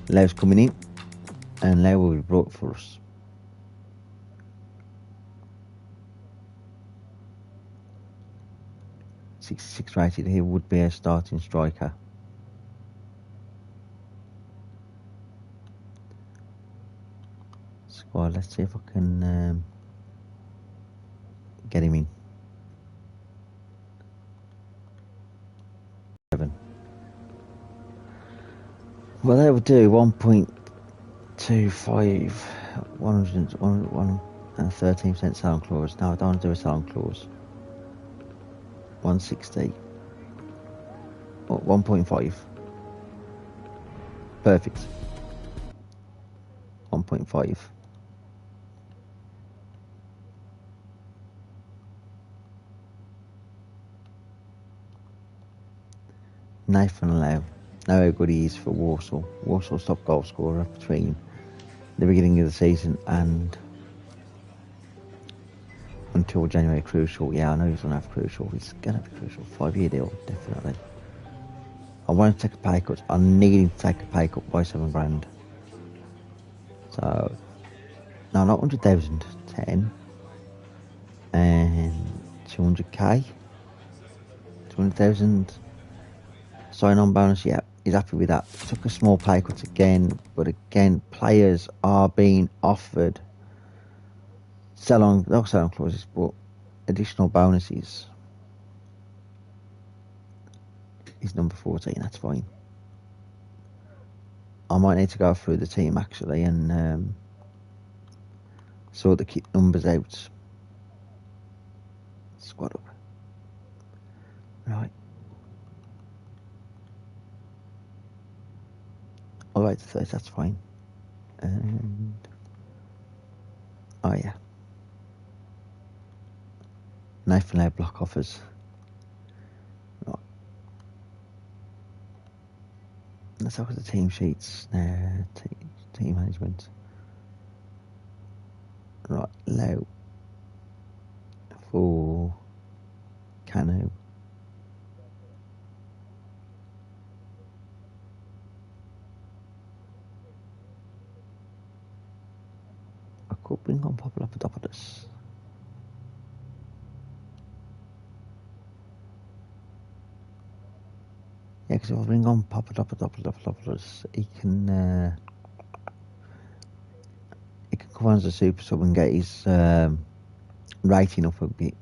Lev's coming in, and Lev will be brought for us. .66 rated here would be a starting striker. Squad, let's see if I can get him in. 7. Well, they would do 1.25, 113% selling clause. No, I don't want to do a selling clause. 160. Oh, 1.5. Perfect. 1.5. Nathan Lowe. Know how good he is for Warsaw. Warsaw's top goal scorer between the beginning of the season and until January. Crucial. Yeah, I know he's going to have crucial. He's going to have crucial. 5-year deal, definitely. I want to take a pay cut. I need him to take a pay cut by £7,000. So, no, not 100,000. 10 and 200k. 200,000 sign-on bonus. Yeah, he's happy with that. Took a small pay cut again, but again, players are being offered not sell-on clauses, but additional bonuses. He's number 14. That's fine. I might need to go through the team actually and sort the kit numbers out. Squad up. Right. All right, 30. That's fine. And oh yeah. Knife and loud block offers. Right. Let's look at the team sheets. Team management. Right, low. For Cano. I could bring on Papadopoulos. Yeah, because if I bring on Papadopoulos, he can come on as a super sub and get his rating up a bit.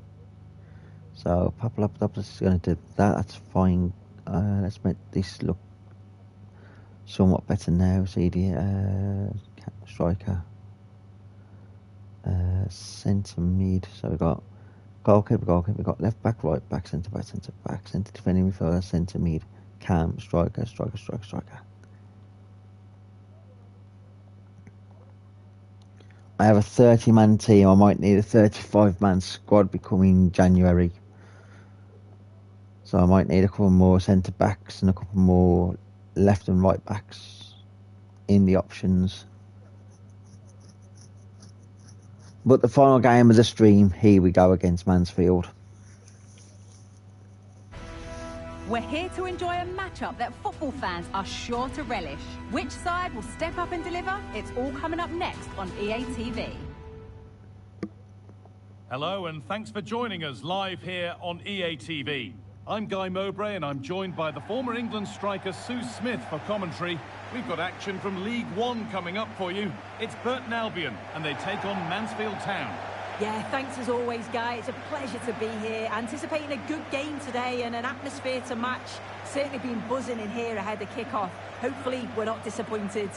So Papadopoulos is going to do that. That's fine. Let's make this look somewhat better now. CD striker, centre mid. So we got goalkeeper. We got left back, right back, centre defending midfielder, centre mid. Cam, striker. I have a 30-man team. I might need a 35-man squad becoming January. So I might need a couple more centre backs and a couple more left and right backs in the options. But the final game of the stream, here we go against Mansfield. We're here to enjoy a matchup that football fans are sure to relish. Which side will step up and deliver? It's all coming up next on EA TV. Hello and thanks for joining us live here on EA TV. I'm Guy Mowbray and I'm joined by the former England striker Sue Smith for commentary. We've got action from League One coming up for you. It's Burton Albion and they take on Mansfield Town. Yeah, thanks as always, Guy. It's a pleasure to be here. Anticipating a good game today and an atmosphere to match. Certainly been buzzing in here ahead of kick-off. Hopefully, we're not disappointed.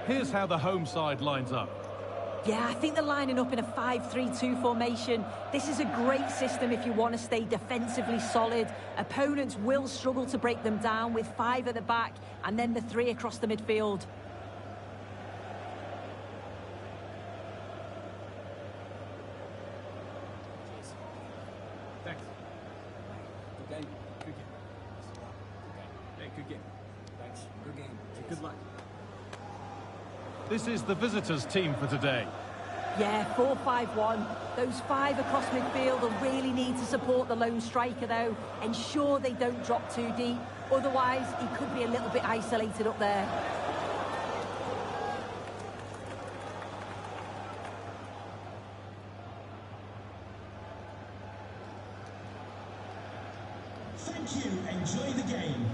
Here's how the home side lines up. Yeah, I think they're lining up in a 5-3-2 formation. This is a great system if you want to stay defensively solid. Opponents will struggle to break them down with 5 at the back and then the 3 across the midfield. Thanks. Good game. Good game. Hey, good game. Thanks. Good game. Good luck. This is the visitors' team for today. Yeah, 4-5-1. Those 5 across midfield will really need to support the lone striker, though. Ensure they don't drop too deep. Otherwise, he could be a little bit isolated up there. Thank you. Enjoy the game.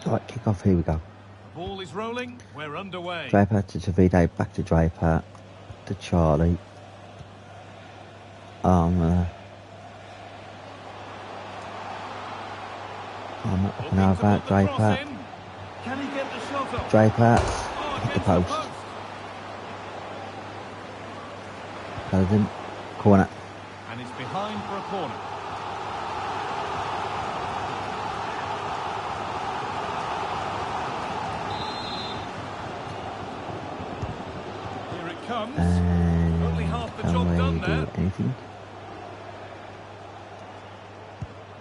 Right, kick off, here we go. Ball is rolling, we're underway. Draper to Davide, back to Draper, to Charlie. I'm not looking over that, Draper. Can he get the shot off? Draper, Oh, at the against post. Paladin, corner. And it's behind for a corner. Here it comes. Only half the Can job we done do there. anything?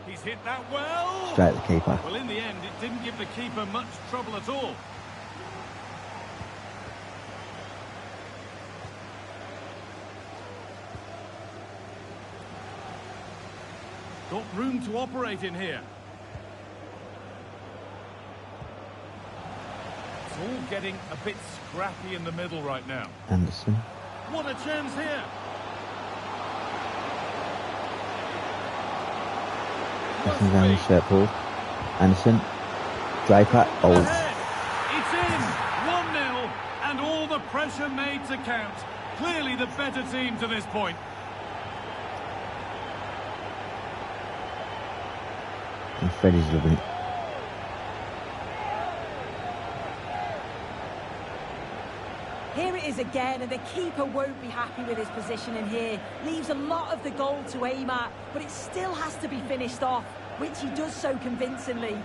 He's hit that well. Straight at the keeper. Well, in the end, it didn't give the keeper much trouble at all. Got room to operate in here. It's all getting a bit scrappy in the middle right now. Anderson. What a chance here. Nothing down the shirt ball. Anderson. Draper. Oh. Ahead. It's in. 1-0. And all the pressure made to count. Clearly the better team to this point. And Freddie's loving it. Here it is again, and the keeper won't be happy with his positioning here. Leaves a lot of the goal to aim at, but it still has to be finished off, which he does so convincingly.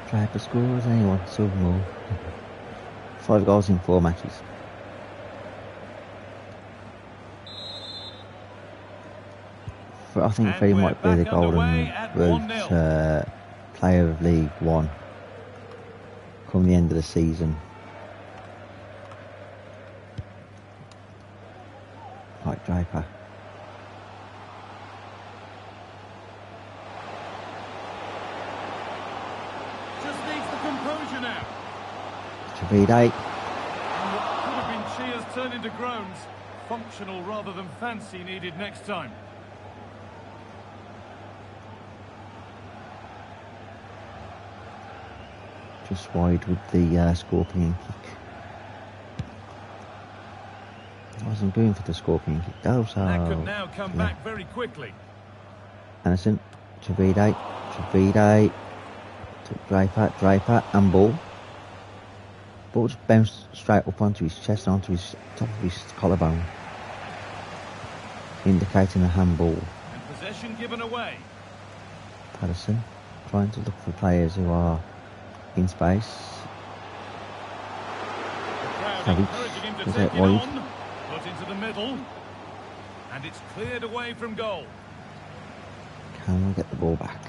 Draper scores, anyone, so more. 5 goals in 4 matches. I think And Freddie we're might be the back underway golden at boot 1-0. player of League One come the end of the season. Like Draper. Just needs the composure now. Davide. And what could have been cheers turned into groans. Functional rather than fancy needed next time. Just wide with the scorpion kick. I wasn't going for the scorpion kick though, so... That could now come yeah. back very quickly. Anderson, Davide, to Draper, and ball. Ball just bounced straight up onto his chest and onto his top of his collarbone, indicating a handball. And possession given away. Patterson trying to look for players who are in space. The crowd Savage, encouraging him to is take that it wide? on. Put into the middle. And it's cleared away from goal. Can we get the ball back?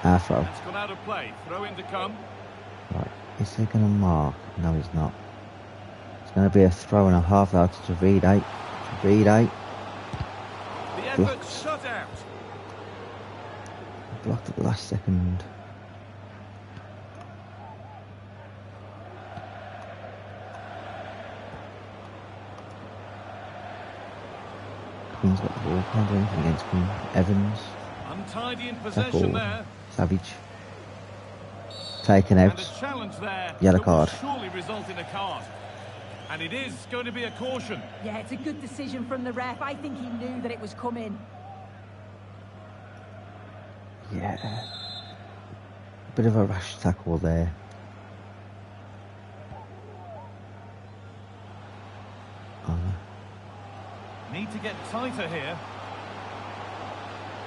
Throw. That's gone out of play. Throw in to come. Right, is he going to mark? No, he's not. It's going to be a throw and a half out to Davide. The effort Blocked. shut out. Blocked at the last second. Queen's got the ball. Can't do anything against Queen. Evans. Untidy in Tackle. possession there. Savage. taken And out. a challenge there Yellow that will card. surely result in a card. And it is going to be a caution. Yeah, it's a good decision from the ref. I think he knew that it was coming. Yeah. Bit of a rash tackle there. Need to get tighter here.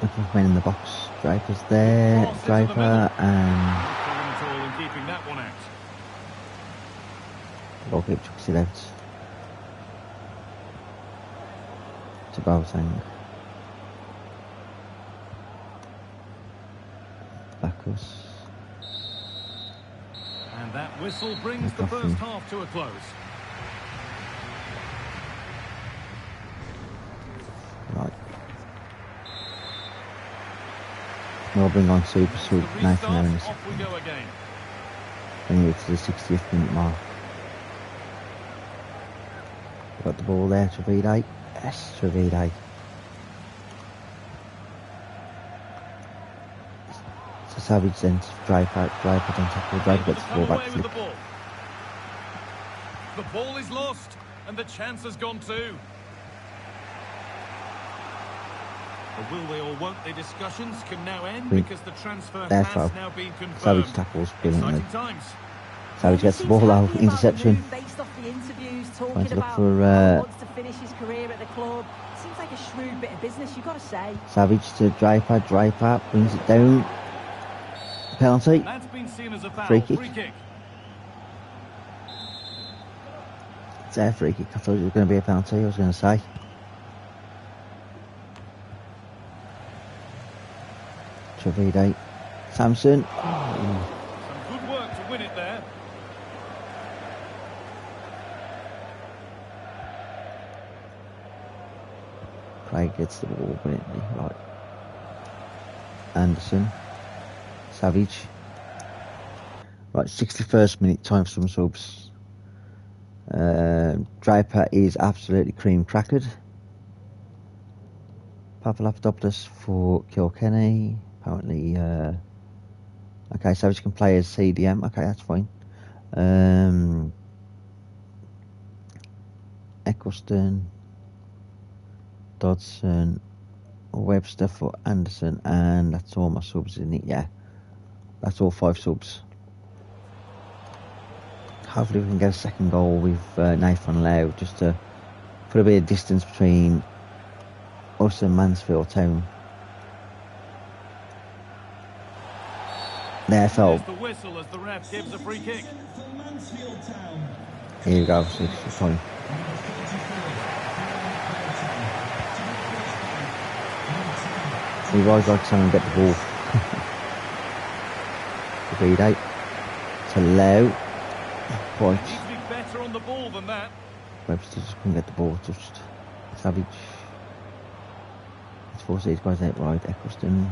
Looking for men in the box. Draper's there. Cross into the Draper middle. and No problem at all in keeping that one out. goalkeeper chucks it out to Boateng. Backwards. And that whistle brings the first half to a close. Right. We'll bring on Super Sweet The 90 now in a restart, off we second. go again. Anyway, to the 60th minute mark. Got the ball there, Trevide. Yes, Trevide. So Savage then to drive out, then tackle, drive gets the ball back Away with flip. the ball. The ball is lost, and the chance has gone too. The will they or won't they discussions can now end because the transfer There, has foul. now been confirmed. Savage tackles brilliantly. Exciting times. Savage gets the ball out, interception. Based off the interviews, Trying talking to look about for, how he wants to finish his career at the club. Seems like a shrewd bit of business, you've got to say. Savage to Draper, brings it down. Penalty. That's been seen as a foul. Free kick. Free kick. It's a free kick. I thought it was going to be a penalty, I was going to say. Trevide. Samson. Oh. Some good work to win it there. Craig gets the ball brilliantly. Right. Anderson. Savage. Right, 61st minute, time for some subs. Draper is absolutely cream crackered. Papadopoulos for Kilkenny. Apparently, okay, Savage can play as CDM. Okay, that's fine. Eccleston, Dodson, Webster for Anderson, and that's all my subs, isn't it? Yeah, that's all 5 subs. Hopefully we can get a second goal with Nathan Lau, just to put a bit of distance between us and Mansfield Town. There, so The whistle as the ref gives a free kick. here you go, 6 point. We've always got to try and get the ball. The beat out to Lau. Point. Needs to be better on the ball than that. Webster just couldn't get the ball touched. Savage. It's forced these guys out wide. Eccleston.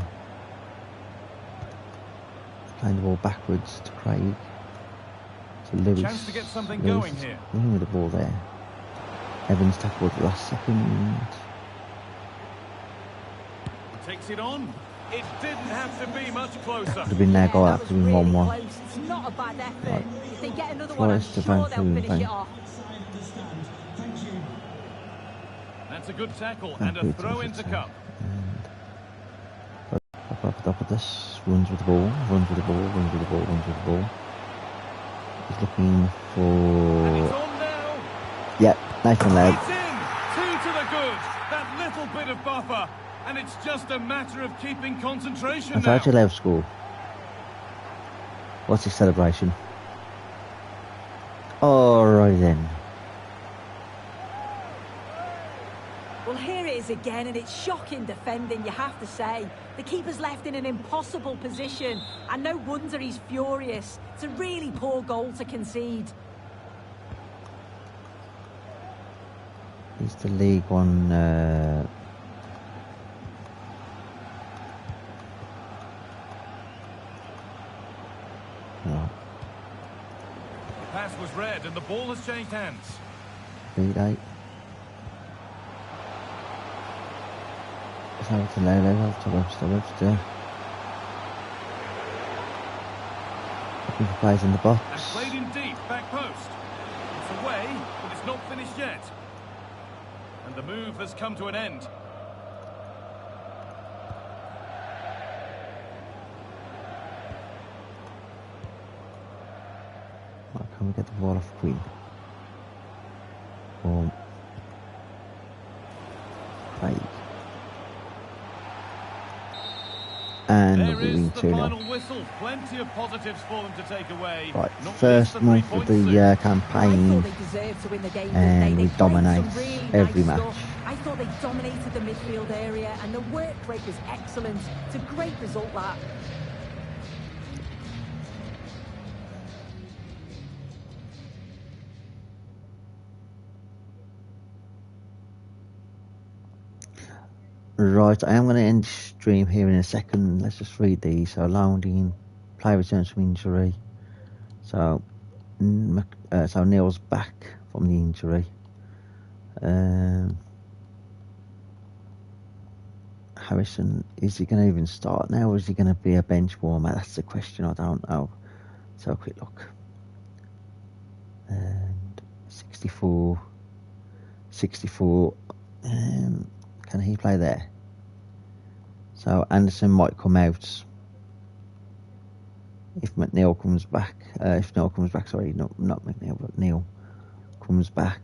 Playing the ball backwards to Craig. To Lewis. Chance to get something Lewis going here. running with the ball there. Evans tackled at the last second. Takes it on. It didn't have to be much closer. Could have been their goal, that could have been 1-1. Close. It's not a bad effort. Right. If they get another one, I'm Flores to sure Van they'll Veen, finish it off. That's a good tackle and a throw into cup. Papadopoulos runs with the ball, runs with the ball, runs with the ball, runs with the ball. He's looking And it's for... on now. Yeah, Nathan Lau. It's in. 2 to the good. That little bit of buffer. And it's just a matter of keeping concentration That's now. actually Lau score. What's his celebration? Alright then. Well, here it is again, and it's shocking defending, you have to say. The keeper's left in an impossible position, and no wonder he's furious. It's a really poor goal to concede. He's the League One... No, The pass was read and the ball has changed hands. beat out. It's over to Lau, to Webster. Looking for players in the And box. played in deep, back post. It's away, but it's not finished yet. And the move has come to an end. Right, can we get the ball off Queen? Boom. Craig. And There we is win the 2-0. final whistle. Plenty of positives for them to take away. Right, Not first least the month of 3 the points. I campaign, thought they deserved to win the game, and didn't they? we They played dominate some really every nice match. stuff. I thought they dominated the midfield area, and the work rate was excellent. It's a great result, that. Right, I am going to end the stream here in a second. Let's just read these. So, Louding, player returns from injury. So, so Neil's back from the injury. Harrison, is he going to even start now, or is he going to be a bench warmer? That's the question. I don't know. Let's have a quick look. And 64. Can he play there? So Anderson might come out if McNeil comes back. Sorry, not McNeil, but Neil comes back.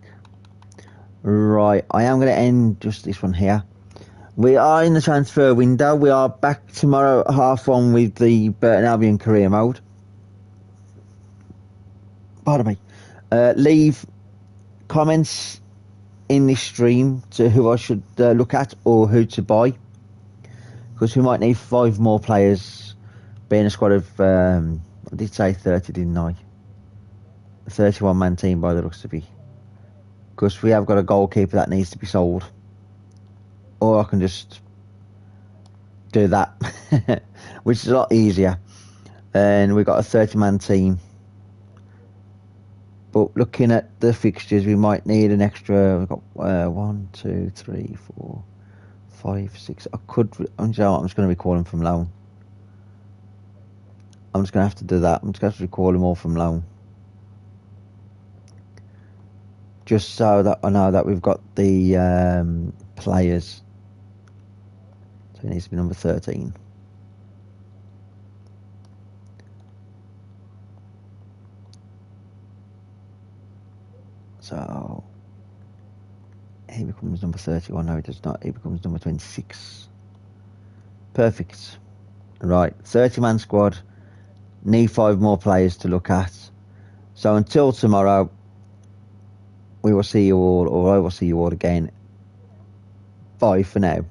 Right, I am going to end just this one here. We are in the transfer window. We are back tomorrow at 1:30 with the Burton Albion career mode. Pardon me. Leave comments in this stream to who I should look at or who to buy, because we might need 5 more players, being a squad of I did say 30, didn't I? A 31-man team by the looks of it, because we have got a goalkeeper that needs to be sold, or I can just do that which is a lot easier, and we've got a 30-man team. But looking at the fixtures, we might need an extra. We've got 1, 2, 3, 4, 5, 6. I'm just going to recall them from loan. I'm just going to have to do that. I'm just going to have to recall them all from loan, just so that I know that we've got the players. So it needs to be number 13. So he becomes number 31. No, he does not. He becomes number 26. Perfect. Right, 30-man squad. Need 5 more players to look at. So until tomorrow, we will see you all, or I will see you all again. Bye for now.